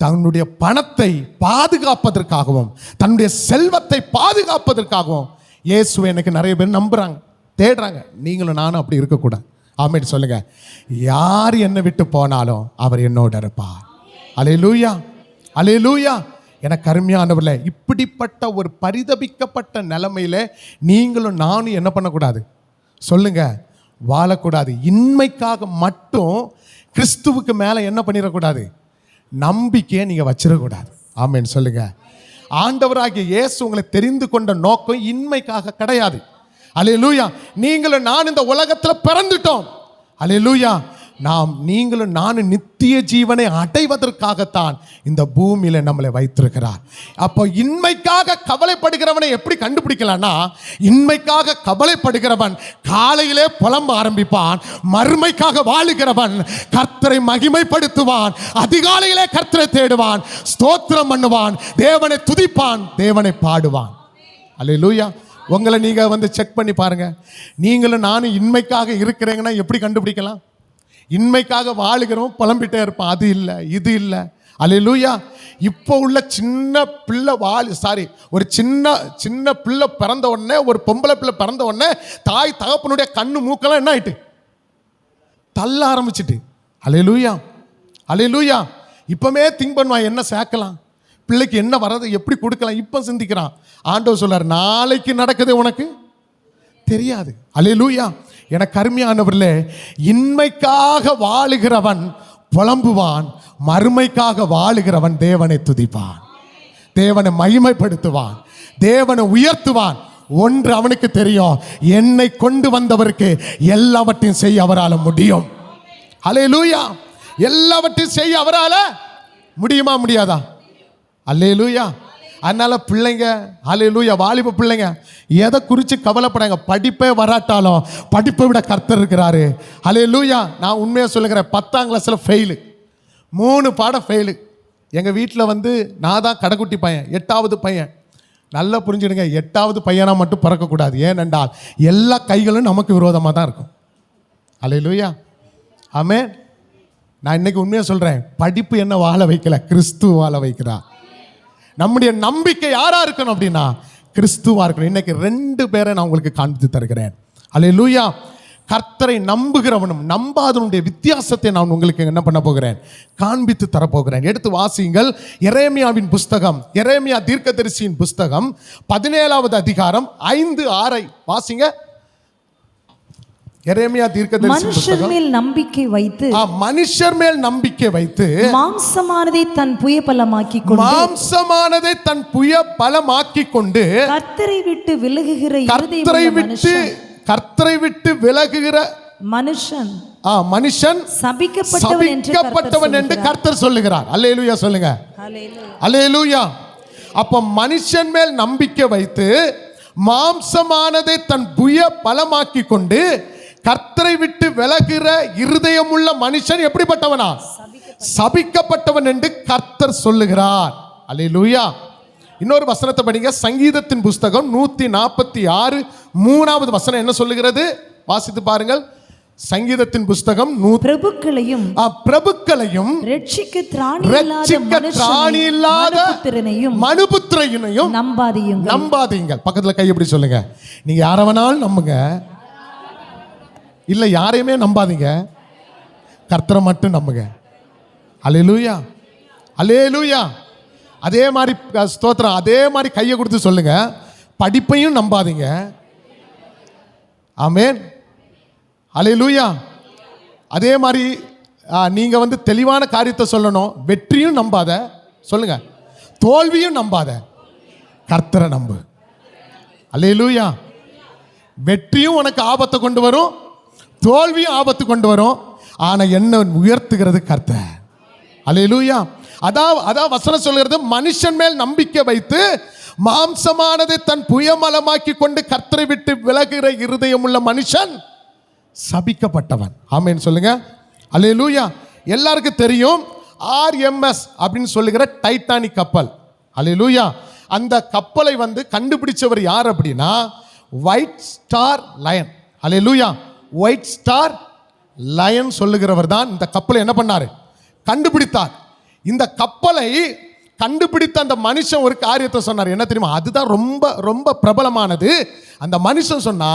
தன்னுடைய பணத்தை பாதுகாப்பதற்காகவும் தன்னுடைய செல்வத்தை பாதுகாப்பதற்காகவும் இயேசுவை எனக்கு நிறைய பேர் நம்புறாங்க, தேடுறாங்க. நீங்களும் நானும் அப்படி இருக்கக்கூடாது. ஆமென் சொல்லுங்க. யார் என்னை விட்டு போனாலும் அவர் என்னோட இருப்பார். அல்லேலூயா, அல்லேலூயா. எனக்கு அருமையானவர்களே, இப்படிப்பட்ட ஒரு பரிதபிக்கப்பட்ட நிலைமையில நீங்களும் நானும் என்ன பண்ணக்கூடாது சொல்லுங்க? வாழக்கூடாது. இன்மைக்காக மட்டும் கிறிஸ்துவுக்கு மேலே என்ன பண்ணிடக்கூடாது? நம்பிக்கையை நீங்கள் வச்சிடக்கூடாது. ஆமென் சொல்லுங்க. ஆண்டவராகிய இயேசு உங்களை தெரிந்து கொண்ட நோக்கம் இன்மைக்காக கிடையாது. அல்லேலூயா. நீங்களும் நான் இந்த உலகத்தில் பிறந்துட்டோம். அல்லேலூயா. நீங்களும் நானும் நித்திய ஜீவனை அடைவதற்காகத்தான் இந்த பூமியில நம்மளை வைத்திருக்கிறார். அப்போ இன்மைக்காக கவலைப்படுகிறவனை எப்படி கண்டுபிடிக்கலாம்னா, இன்மைக்காக கவலைப்படுகிறவன் காலையிலே புலம்ப ஆரம்பிப்பான். மறுமைக்காக வாழுகிறவன் கர்த்தரை மகிமைப்படுத்துவான். அதிகாலையிலே கர்த்தரை தேடுவான், ஸ்தோத்திரம் பண்ணுவான், தேவனை துதிப்பான், தேவனை பாடுவான். அல்லேலூயா. உங்களை நீங்க வந்து செக் பண்ணி பாருங்க. நீங்களும் நானும் இன்மைக்காக இருக்கிறீங்கன்னா எப்படி கண்டுபிடிக்கலாம்? இன்மைக்காக வாழுகிறோம், புலம்பிட்டே இருப்பான், அது இல்லை இது இல்லை. அல்லேலூயா. இப்போ உள்ள சின்ன பிள்ளை ஒரு சின்ன பிள்ளை பிறந்த உடனே, ஒரு பொம்பளை பிள்ளை பிறந்த உடனே தாய் தகப்பனுடைய கண்ணு மூக்கெல்லாம் என்ன ஆயிட்டு? தள்ள ஆரம்பிச்சிட்டு. அல்லேலூயா, அல்லேலூயா. இப்பமே திங்க் பண்ணுவான், என்ன சேர்க்கலாம், பிள்ளைக்கு என்ன வர்றது, எப்படி கொடுக்கலாம், இப்போ சிந்திக்கிறான். ஆண்டவர் சொல்றார், நாளைக்கு நடக்குது உனக்கு தெரியாது. அல்லேலூயா. எனக்கு அருமையானவர்களே, இன்மைக்காக வாழுகிறவன் புலம்புவான், மறுமைக்காக வாழுகிறவன் தேவனை துதிப்பான், தேவனை மகிமைப்படுத்துவான், தேவனை உயர்த்துவான். ஒன்று அவனுக்கு தெரியும், என்னை கொண்டு வந்தவருக்கு எல்லாவற்றையும் செய்ய அவரால் முடியும். அல்லேலூயா. எல்லாவற்றையும் செய்ய அவரால் முடியுமா முடியாதா? அல்லேலூயா. அதனால பிள்ளைங்க, அல்லேலூயா, வாலிப பிள்ளைங்க எதை குறித்து கவலைப்படாங்க. படிப்பே வராட்டாலும் படிப்பை விட கர்த்தர் இருக்கிறாரு. அல்லேலூயா. நான் உண்மையாக சொல்லுகிறேன், 10ஆம் கிளாஸில் ஃபெயிலு, 3 பாடம் ஃபெயிலு. எங்கள் வீட்டில் வந்து நான் தான் கடைக்குட்டி பையன், 8வது பையன். நல்லா புரிஞ்சுடுங்க, 8வது பையனாக மட்டும் பிறக்கக்கூடாது. ஏனென்றால் எல்லா கைகளும் நமக்கு விரோதமாக தான் இருக்கும். அல்லேலூயா, ஆமென். நான் இன்னைக்கு உண்மையாக சொல்கிறேன், படிப்பு என்ன வாழ வைக்கல, கிறிஸ்து வாழ வைக்கிறா. நம்முடைய நம்பிக்கை யாரா இருக்கணும் அப்படின்னா கிறிஸ்துவா இருக்கணும். இன்னைக்கு 2 பேரை நான் உங்களுக்கு காண்பித்து தருகிறேன். அல்லேலூயா. கர்த்தரை நம்புகிறவனும் நம்பாதவனுடைய வித்தியாசத்தை நான் உங்களுக்கு என்ன பண்ண போகிறேன், காண்பித்து தரப்போகிறேன். எடுத்து வாசியுங்கள். எரேமியாவின் புஸ்தகம், எரேமியா தீர்க்கதரிசியின் புஸ்தகம் 17வது அதிகாரம் 5-6 வாசிங்க. எரேமியா தீர்க்கதரிசி மனுஷர் மேல் நம்பிக்கை வைத்து, மனுஷர் மேல் நம்பிக்கை வைத்து மாம்சமானதை தன் புய பலமாக்கி கொண்டு, மாம்சமானதை தன் புய பலமாக்கி கொண்டு கர்த்தரை விட்டு விலகுகிற கர்த்தரை விட்டு விலகுகிற மனுஷன் சபிக்கப்பட்டவன் என்று கர்த்தர் சொல்லுகிறார். அல்லேலூயா சொல்லுங்க. அல்லேலூயா. அப்ப மனுஷன் மேல் நம்பிக்கை வைத்து மாம்சமானதை தன் புய பலமாக்கி கொண்டு கர்த்தரை விட்டு விலகுகிற இருதயமுள்ள மனுஷன் எப்படிப்பட்டவனா? சபிக்கப்பட்டவன் என்று கர்த்தர் சொல்லுகிறார். அல்லேலூயா. இன்னொரு வசனத்தை படிங்க. சங்கீதத்தின் புஸ்தகம் 146 3வது வசனம் என்ன சொல்லுகிறது? வாசித்து பாருங்கள். சங்கீதத்தின் புஸ்தகம் பிரபுக்களையும் ரட்சிக்க திராணி இல்லாத மனுபுத்திரனையும் நம்பாதீங்கள். பக்கத்துல கை எப்படி சொல்லுங்க. நீங்க யாரை வேணாலும் நம்புங்க, இல்ல யாரையுமே நம்பாதீங்க, கர்த்தரை மட்டும் நம்புங்க. அல்லேலூயா, அல்லேலூயா. அதே மாதிரி ஸ்தோத்திரம், அதே மாதிரி கையை கொடுத்து சொல்லுங்க, படிப்பையும் நம்பாதீங்க. ஆமென், அல்லேலூயா. அதே மாதிரி நீங்க வந்து தெளிவான காரியத்தை சொல்லணும். வெற்றியும் நம்பாத, சொல்லுங்க, தோல்வியும் நம்பாத, கர்த்தரை நம்பு. அல்லேலூயா. வெற்றியும் உனக்கு ஆபத்தை கொண்டு வரும், தோல்வியும் ஆபத்து கொண்டு வரும். ஆனா என்ன உயர்த்துகிறது கர்த்தர். அல்லேலூயா. அதான் வசனம் சொல்கிறது, மனுஷன் மேல் நம்பிக்கை வைத்து மாம்சமானதை தன் புயமலமாக்கி கொண்டு கர்த்தரை விட்டு விலகுகிற இருதயம் உள்ள மனுஷன் சபிக்கப்பட்டவன். ஆமென் சொல்லுங்க. அல்லேலூயா. எல்லாருக்கும் தெரியும் RMS அப்படின்னு சொல்லுகிற டைட்டானிக் கப்பல். அல்லேலூயா. அந்த கப்பலை வந்து கண்டுபிடிச்சவர் யார் அப்படின்னா ஒயிட் ஸ்டார் லயன். அல்லேலூயா. ஒயிட் ஸ்டார் லயன் சொல்லுகிறவர் தான் இந்த கப்பலை என்ன பண்ணாரு, கண்டுபிடித்தார். இந்த கப்பலை கண்டுபிடித்த அந்த மனுஷன் ஒரு காரியத்தை சொன்னார். என்ன தெரியுமா? அதுதான் ரொம்ப ரொம்ப பிரபலமானது. அந்த மனுஷன் சொன்னா,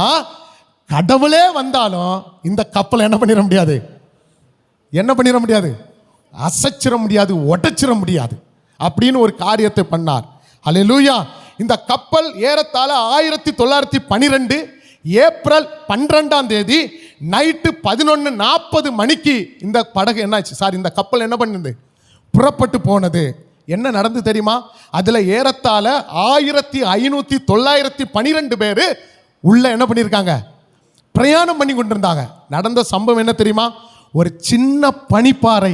கடவுளே வந்தாலும் இந்த கப்பலை என்ன பண்ணிட முடியாது, என்ன பண்ணிட முடியாது, அசைச்சிட முடியாது, உடைச்சிட முடியாது அப்படின்னு ஒரு காரியத்தை பண்ணார். அல்லேலூயா. இந்த கப்பல் ஏறத்தாழ 1912 ஏப்ரல் 12ஆம் தேதி நைட்டு 11:40 மணிக்கு இந்த படகு என்னாச்சு, இந்த கப்பல் என்ன பண்ணுது, புறப்பட்டு போனது. என்ன நடந்து தெரியுமா? அதுல ஏறத்தாழ 1500 பேர் உள்ள என்ன பண்ணியிருக்காங்க, பிரயாணம் பண்ணி கொண்டிருந்தாங்க. நடந்த சம்பவம் என்ன தெரியுமா? ஒரு சின்ன பனிப்பாறை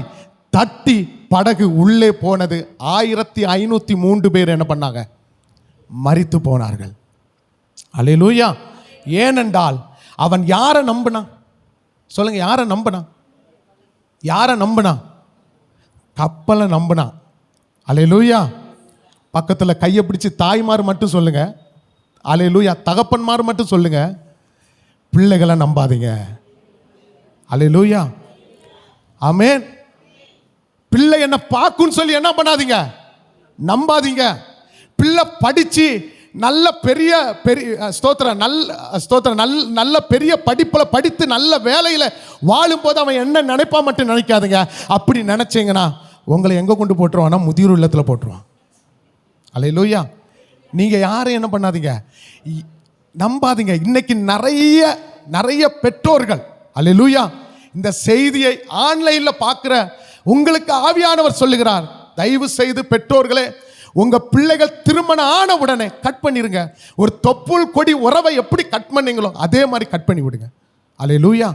தட்டி படகு உள்ளே போனது. 1503 பேர் என்ன பண்ணாங்க, மரித்து போனார்கள். அல்லேலூயா. ஏனென்றால் அவன் யாரை நம்பினான் சொல்லுங்க, யாரை நம்பினான், யாரை நம்பினான், கப்பலை நம்பினான். அல்லேலூயா. பக்கத்தில் கையை பிடிச்சு தாய்மார் மட்டும் சொல்லுங்க, அல்லேலூயா. தகப்பன்மார் மட்டும் சொல்லுங்க, பிள்ளைகளை நம்பாதீங்க. அல்லேலூயா, ஆமென். பிள்ளை என்ன பார்க்குன்னு சொல்லி என்ன பண்ணாதீங்க, நம்பாதீங்க. பிள்ளை படிச்சு நல்ல பெரிய ஸ்தோத்திரம் நல்ல பெரிய படிப்பில் படித்து நல்ல வேலையில் வாழும்போது அவன் என்ன நினைப்பா மட்டும் நினைக்காதுங்க. அப்படி நினைச்சீங்கன்னா உங்களை எங்கே கொண்டு போட்டுருவான்னா முதியோர் இல்லத்தில் போட்டுருவான். அல்லேலூயா. நீங்கள் யாரும் என்ன பண்ணாதீங்க, நம்பாதீங்க. இன்னைக்கு நிறைய பெற்றோர்கள் அல்லேலூயா இந்த செய்தியை ஆன்லைனில் பார்க்குற உங்களுக்கு ஆவியானவர் சொல்லுகிறார், தயவு செய்து பெற்றோர்களே, உங்க பிள்ளைகள் திருமணம் ஆன உடனே கட் பண்ணிருங்க. ஒரு தொப்புள் கொடி உறவை எப்படி கட் பண்ணீங்களோ அதே மாதிரி கட் பண்ணி விடுங்க. அல்லேலூயா.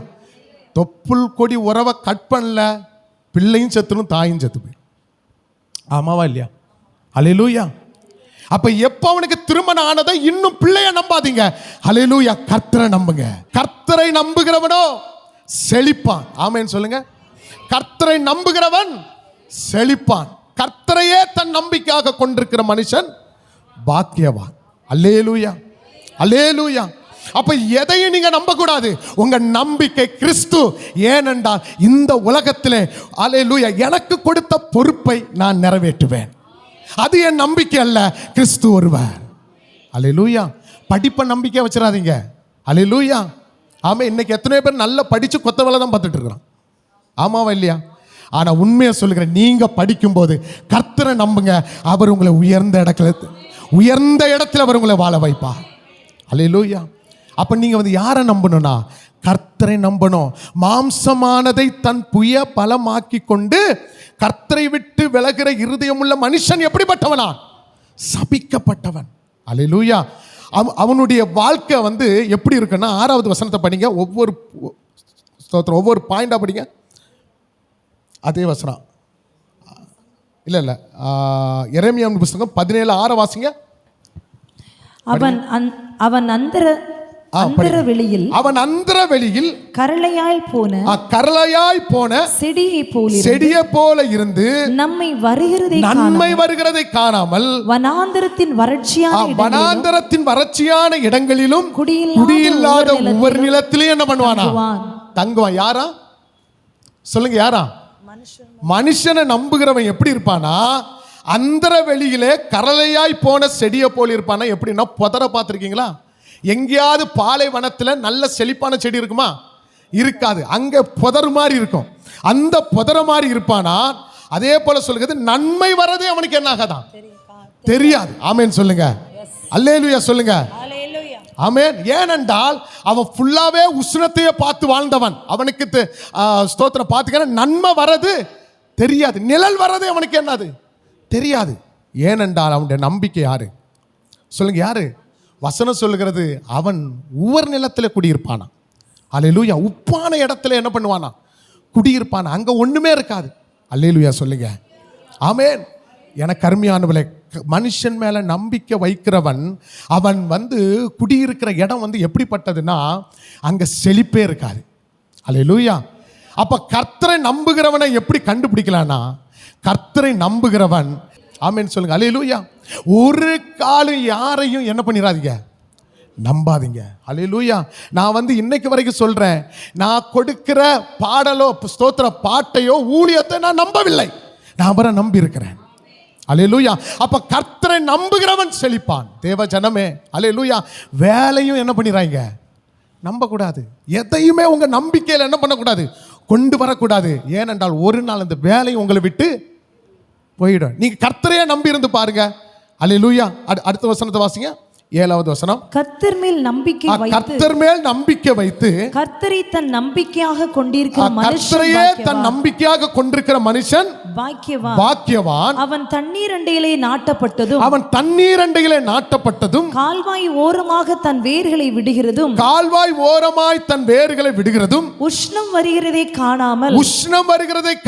தொப்புள் கொடி உறவை கட் பண்ணல, பிள்ளையும் செத்துடும், தாயும் செத்து போயிடும். ஆமாவா இல்லையா? அல்லேலூயா. அப்ப எப்ப அவனுக்கு திருமணம் ஆனதை இன்னும் பிள்ளைய நம்பாதீங்க. அல்லேலூயா. கர்த்தரை நம்புங்க. கர்த்தரை நம்புகிறவனோ செழிப்பான். ஆமென் சொல்லுங்க. கர்த்தரை நம்புகிறவன் செழிப்பான். கர்த்தரையே தன் நம்பிக்கையாக கொண்டிருக்கிற மனுஷன் பாக்கியவான். அல்லேலூயா, அல்லேலூயா. அப்ப எதையும் நீங்க நம்ப கூடாது. உங்க நம்பிக்கை கிறிஸ்து. ஏனென்றால் இந்த உலகத்திலே அல்லேலூயா எனக்கு கொடுத்த பொறுப்பை நான் நிறைவேற்றுவேன். அது என் நம்பிக்கை அல்ல, கிறிஸ்து ஒருவர். அல்லேலூயா. படிப்பை நம்பிக்கை வச்சிடாதீங்க. அல்லேலூயா. ஆமா, இன்னைக்கு எத்தனை பேர் நல்லா படிச்சு கொத்த வேலை தான் பார்த்துட்டு இருக்கிறான். ஆமாவா இல்லையா? ஆனா உண்மையை சொல்லுகிறேன், நீங்க படிக்கும்போது கர்த்தரை நம்புங்க. அவர் உங்களை உயர்ந்த இடத்துல அவர் உங்களை வாழ வைப்பார். அல்லேலூயா. அப்ப நீங்க யாரை நம்பணும்னா கர்த்தரை நம்பணும். மாம்சமானதை தன் புய பலமாக்கி கொண்டு கர்த்தரை விட்டு விலகிற இருதயமுள்ள மனுஷன் எப்படிப்பட்டவனா? சபிக்கப்பட்டவன். அல்லேலூயா. அவனுடைய வாழ்க்கை எப்படி இருக்குன்னா, 6வது வசனத்தை படிங்க. ஒவ்வொரு பாயிண்டா படிங்க. அதே வசனம் இல்ல எரேமியா புத்தகம் 17:6 வாசிங்க. அவன் அந்தர வெளியில் கரளையாய் போன செடியை போல இருந்து நன்மை வருகிறதை காணாமல் வனாந்தரத்தின் வறட்சியான இடங்களிலும் குடியில்லாத ஒவ்வொரு நிலத்திலும் என்ன பண்ணுவானா? தங்குவான். யாரா சொல்லுங்க, யாரா? மனுஷனை நம்புகிறவன் எப்படி இருப்பானா? அந்தர வெளியிலே கரளையாய் போன செடியை போல இருப்பானா? எப்படின்னா, புதரை பார்த்துருக்கீங்களா? எங்கேயாவது பாலைவனத்தில் நல்ல செழிப்பான செடி இருக்குமா? இருக்காது. அங்கே புதர் மாதிரி இருக்கும். அந்த புதரை மாதிரி இருப்பானா? அதே போல சொல்லுகிறது, நன்மை வரதே அவனுக்கு என்ன ஆகாதான் தெரியாது. ஆமேன் சொல்லுங்க. அல்லேலூயா சொல்லுங்க. ஆமென். ஏனென்றால் அவன் ஃபுல்லாவே உஷ்ணத்தையே பார்த்து வாழ்ந்தவன். அவனுக்கு ஸ்தோத்திரம் பார்த்துக்க நன்மை வரது தெரியாது, நிழல் வரது அவனுக்கு என்னது தெரியாது. ஏனென்றால் அவனுடைய நம்பிக்கை யாரு சொல்லுங்க? யாரு? வசனம் சொல்லுகிறது, அவன் உவர் நிலத்தில் குடியிருப்பானா. அல்லேலூயா. உப்பான இடத்துல என்ன பண்ணுவானா? குடியிருப்பானா. அங்க ஒண்ணுமே இருக்காது. அல்லேலூயா சொல்லுங்க. ஆமென். எனக்கு அருமையானவளே, மனுஷன் மேல நம்பிக்கை வைக்கிறவன் அவன் குடியிருக்கிற இடம் எப்படிப்பட்டதுன்னா, அங்க செழிப்பே இருக்காது. அல்லேலூயா. அப்ப கர்த்தரை நம்புகிறவனை எப்படி கண்டுபிடிக்கலாம்னா, கர்த்தரை நம்புகிறவன், ஆமென் சொல்லுங்க. அல்லேலூயா. ஒரு காலம் யாரையும் என்ன பண்ணிடாதீங்க, நம்பாதீங்க. அல்லேலூயா. நான் இன்னைக்கு வரைக்கும் சொல்றேன், நான் கொடுக்கிற பாடலோ ஸ்தோத்திர பாட்டையோ ஊழியத்தை நான் நம்பவில்லை, நான் அவரை நம்பி இருக்கிறேன். அல்லேலூயா. அப்ப கர்த்தரை நம்புகிறவன் செழிப்பான். தேவ ஜனமே, அல்லேலூயா. வேலையும் என்ன பண்ணிடுறாங்க, நம்ப கூடாது. எதையுமே உங்க நம்பிக்கையில் என்ன பண்ணக்கூடாது, கொண்டு வரக்கூடாது. ஏனென்றால் ஒரு நாள் அந்த வேலையும் உங்களை விட்டு போயிடும். நீங்க கர்த்தரையே நம்பி இருந்து பாருங்க. அல்லேலூயா. அடுத்த வசனத்தை வாசிங்க. 7வது வசனம். கர்த்தர் மேல் நம்பிக்கை வைத்து கர்த்தரை தன் நம்பிக்கையாக கொண்டிருக்கிற மனுஷன் பாக்கியவான். அவன் தண்ணீர் அண்டையிலே நாட்டப்பட்டதும் கால்வாய் ஓரமாக தன் வேர்களை விடுகிறதும் உஷ்ணம் வருகிறதை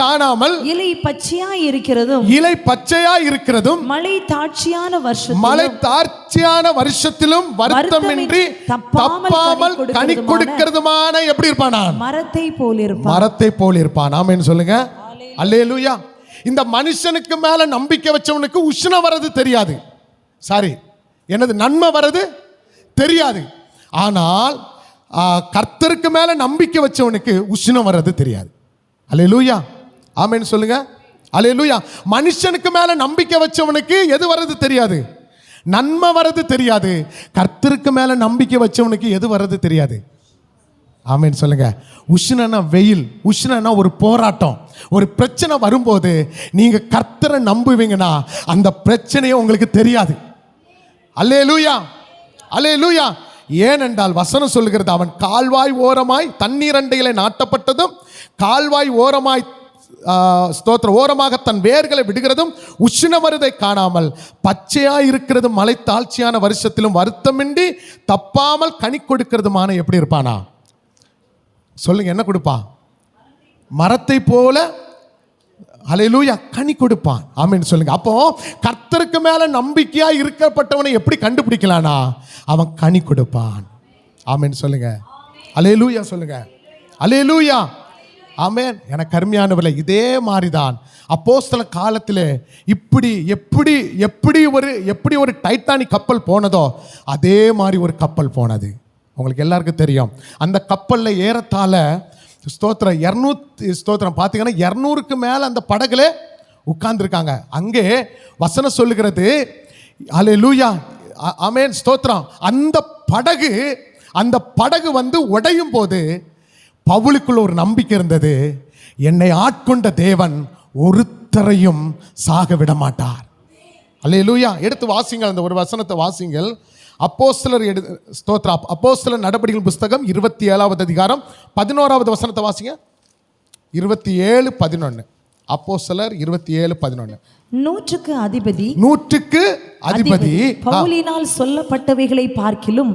காணாமல் இலை பச்சையாய் இருக்கிறதும் மழை தாட்சியான வருஷத்திலும் வருத்தமின்றி தப்பாமல் கனி கொடுக்கிறதுமான எப்படி இருப்பானா? மரத்தை போல இருப்பான். ஆமென் சொல்லுங்க. அல்லேலூயா. இந்த மனுஷனுக்கு மேல நம்பிக்கை வச்சவனுக்கு உஷ்ணம் வரது தெரியாது. சாரி, என்னது நன்மை வரது தெரியாது. ஆனால் கர்த்தருக்கு மேல நம்பிக்கை வச்சவனுக்கு உஷ்ணம் வர்றது தெரியாது. அல்லேலூயா, ஆமென் சொல்லுங்க. அல்லேலூயா. மனுஷனுக்கு மேல நம்பிக்கை வச்சவனுக்கு எது வர்றது தெரியாது, நன்மை வர்றது தெரியாது. கர்த்தருக்கு மேல நம்பிக்கை வச்சவனுக்கு எது வர்றது தெரியாது. ஆமென் சொல்லுங்க. உஷ்ணனா வெயில், உஷ்ணனா ஒரு போராட்டம், ஒரு பிரச்சனை வரும்போது நீங்க கர்த்தரை நம்புவீங்கன்னா அந்த பிரச்சனையே உங்களுக்கு தெரியாது. அல்லேலூயா, அல்லேலூயா. ஏனென்றால் வசனம் சொல்லுகிறது, அவன் கால்வாய் ஓரமாய் தண்ணீர் அண்டையிலே நாட்டப்பட்டதும் கால்வாய் ஓரமாய் ஸ்தோத்திர ஓரமாக தன் வேர்களை விடுகிறதும் உஷ்ணம் வருதை காணாமல் பச்சையாய் இருக்கிறது மலை தாழ்ச்சியான வருஷத்திலும் வருத்தமின்றி தப்பாமல் கனி கொடுக்கிறதுமான எப்படி இருப்பானா? சொல்லுங்க, என்ன கொடுப்பான்? மரத்தை போல அல்லேலூயா கனி கொடுப்பான். ஆமென் சொல்லுங்க. அப்போ கர்த்தருக்கு மேல நம்பிக்கையா இருக்கப்பட்டவனை எப்படி கண்டுபிடிக்கலானா? அவன் கனி கொடுப்பான். ஆமென் சொல்லுங்க. அல்லேலூயா சொல்லுங்க. அல்லேலூயா, ஆமென். எனக்கு அருமையானவர்களே, இதே மாதிரிதான் அப்போஸ்தல காலத்தில் எப்படி ஒரு டைட்டானிக் கப்பல் போனதோ அதே மாதிரி ஒரு கப்பல் போனது. உங்களுக்கு எல்லாருக்கும் தெரியும். அந்த கப்பலில் ஏறத்தாழ ஸ்தோத்திரம் 200 ஸ்தோத்திரம் பார்த்தீங்கன்னா 200க்கு மேலே அந்த படகுல உட்கார்ந்துருக்காங்க. அங்கே வசனம் சொல்லுகிறது, அல்லேலூயா, ஆமென் ஸ்தோத்திரம். அந்த படகு வந்து உடையும் போது பவுலுக்குள்ள ஒரு நம்பிக்கை இருந்தது, என்னை ஆட்கொண்ட தேவன் ஒருத்தரையும் சாக விட மாட்டார். அல்லேலூயா. எடுத்து வாசிங்கள், அந்த ஒரு வசனத்தை வாசிங்கள். அப்போஸ்தலர் நடபடிகள் புஸ்தகம் 27வது அதிகாரம் 11வது வசனத்தை வாசிங்க. 27:11. அப்போஸ்தலர் 27:11. நூற்றுக்கு அதிபதி பவுலினால் சொல்லப்பட்டவைகளை பார்க்கிலும்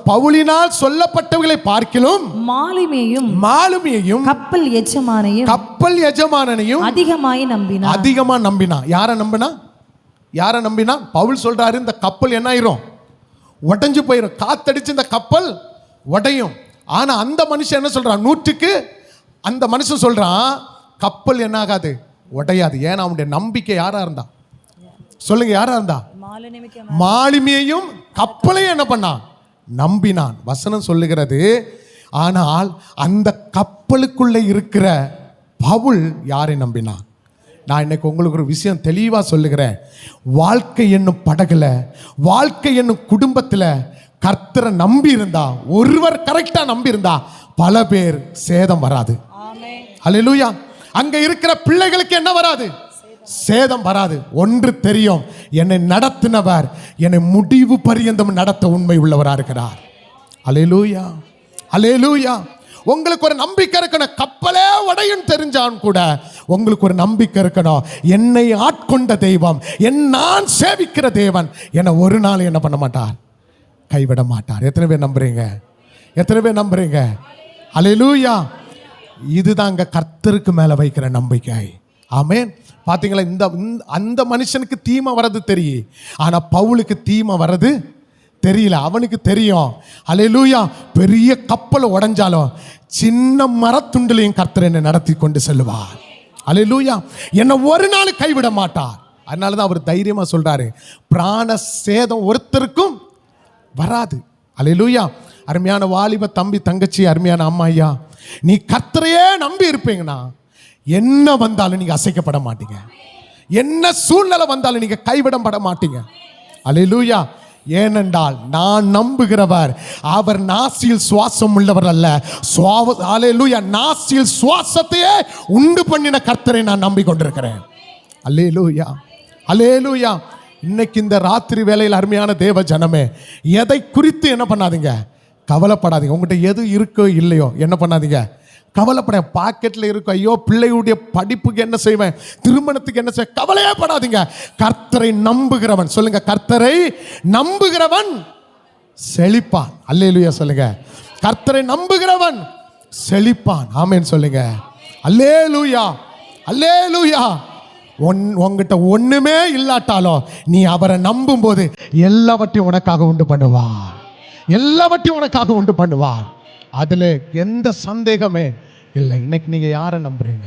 பவுலினால் சொல்லப்பட்டவைகளை பார்க்கிலும் மாலுமியையும் கப்பல் எஜமானையும் அதிகமா நம்பினான். யாரை நம்பினா? பவுல் சொல்றாரு, இந்த கப்பல் என்ன ஆயிரும்? உடைஞ்சு போயிடும். காத்தடிச்சு இந்த கப்பல் உடையும். ஆனா அந்த மனுஷன் என்ன சொல்றான்? அந்த மனுஷன் சொல்றான், கப்பல் என்ன ஆகாது? உடையாது. ஏன்னா அவனுடைய நம்பிக்கை யாரா இருந்தா? சொல்லுங்க, யாரா இருந்தா? மாலுமியையும் கப்பலையும் என்ன பண்ணான்? நம்பினான். வசனம் சொல்லுகிறது, ஆனால் அந்த கப்பலுக்குள்ள இருக்கிற பவுல் யாரை நம்பினான்? நான் இன்னைக்கு உங்களுக்கு ஒரு விஷயம் தெளிவாக சொல்லுகிறேன். வாழ்க்கை என்னும் படகுல, வாழ்க்கை என்னும் குடும்பத்தில் கர்த்தரை நம்பி இருந்தா, ஒருவர் கரெக்டா நம்பி இருந்தா பல பேர் சேதம் வராது. அல்லேலூயா. அங்க இருக்கிற பிள்ளைகளுக்கு என்ன வராது? சேதம் வராது. ஒன்று தெரியும், என்னை நடத்தினவர் என்னை முடிவு பரியந்தம் நடத்த உண்மை உள்ளவராக இருக்கிறார். அல்லேலூயா, அல்லேலூயா. உங்களுக்கு ஒரு நம்பிக்கை இருக்கணும். கப்பலே உடையும் தெரிஞ்சான் கூட உங்களுக்கு ஒரு நம்பிக்கை இருக்கணும், என்னை ஆட்கொண்ட தெய்வம், நான் சேவிக்கிற தேவன் என்னை ஒரு நாள் என்ன பண்ண மாட்டார்? கைவிட மாட்டார். எத்தனை பேர் நம்புறீங்க? எத்தனை பேர் நம்புறீங்க? அல்லேலூயா. இதுதாங்க கர்த்தருக்கு மேல வைக்கிற நம்பிக்கை. ஆமென். பாத்தீங்களா, அந்த மனுஷனுக்கு தீமை வர்றது தெரியும், ஆனா பவுலுக்கு தீமை வர்றது தெரியல. அவனுக்கு தெரியும், அல்லேலூயா, பெரிய கப்பல் உடைஞ்சாலும் சின்ன மரத்துண்டிலையும் கர்த்தர் என்னை நடத்தி கொண்டு செல்வார். அல்லேலூயா. என்னை ஒரு நாள் கைவிட மாட்டார். அதனாலதான் அவர் தைரியமா சொல்றாரு, பிராண சேதம் ஒருத்தருக்கும் வராது. அல்லேலூயா. அருமையான வாலிப தம்பி தங்கச்சி, அருமையான அம்மா ஐயா, நீ கர்த்தரையே நம்பி இருப்பீங்கன்னா என்ன வந்தாலும் நீங்க அசைக்கப்பட மாட்டீங்க. என்ன சூழ்நிலை வந்தாலும் நீங்க கைவிடப்பட மாட்டீங்க. அல்லேலூயா. ஏனென்றால் நான் நம்புகிறவர் அவர் நாசியில் சுவாசம் உள்ளவர் அல்ல, அல்லேலூயா, நாசியில் சுவாசத்தையே உண்டு பண்ணின கர்த்தரை நான் நம்பிக்கொண்டிருக்கிறேன். அல்லேலூயா, அல்லேலூயா. இன்னைக்கு இந்த ராத்திரி வேளையில் அருமையான தேவ ஜனமே, எதை குறித்து என்ன பண்ணாதீங்க? கவலைப்படாதீங்க. உங்கள்கிட்ட எது இருக்கோ இல்லையோ என்ன பண்ணாதீங்க? கவலைப்பட. பாக்கெட்டில் இருக்கும், ஐயோ பிள்ளையுடைய படிப்புக்கு என்ன செய்வேன், திருமணத்துக்கு என்ன செய்வேன், கவலையே படாதீங்க. கர்த்தரை நம்புகிறவன், சொல்லுங்க, கர்த்தரை நம்புகிறவன் செழிப்பான். அல்லேலூயா சொல்லுங்க. கர்த்தரை நம்புகிறவன் செழிப்பான். ஆமென் சொல்லுங்க. அல்லேலூயா, அல்லேலூயா. உங்ககிட்ட ஒண்ணுமே இல்லாட்டாலும் நீ அவரை நம்பும் போது எல்லாவற்றையும் உனக்காக உண்டு பண்ணுவார். எல்லாவற்றையும் உனக்காக உண்டு பண்ணுவார். அதுல எந்த சந்தேகமே இல்லை. இன்னைக்கு நீங்க யாரை நம்புறீங்க?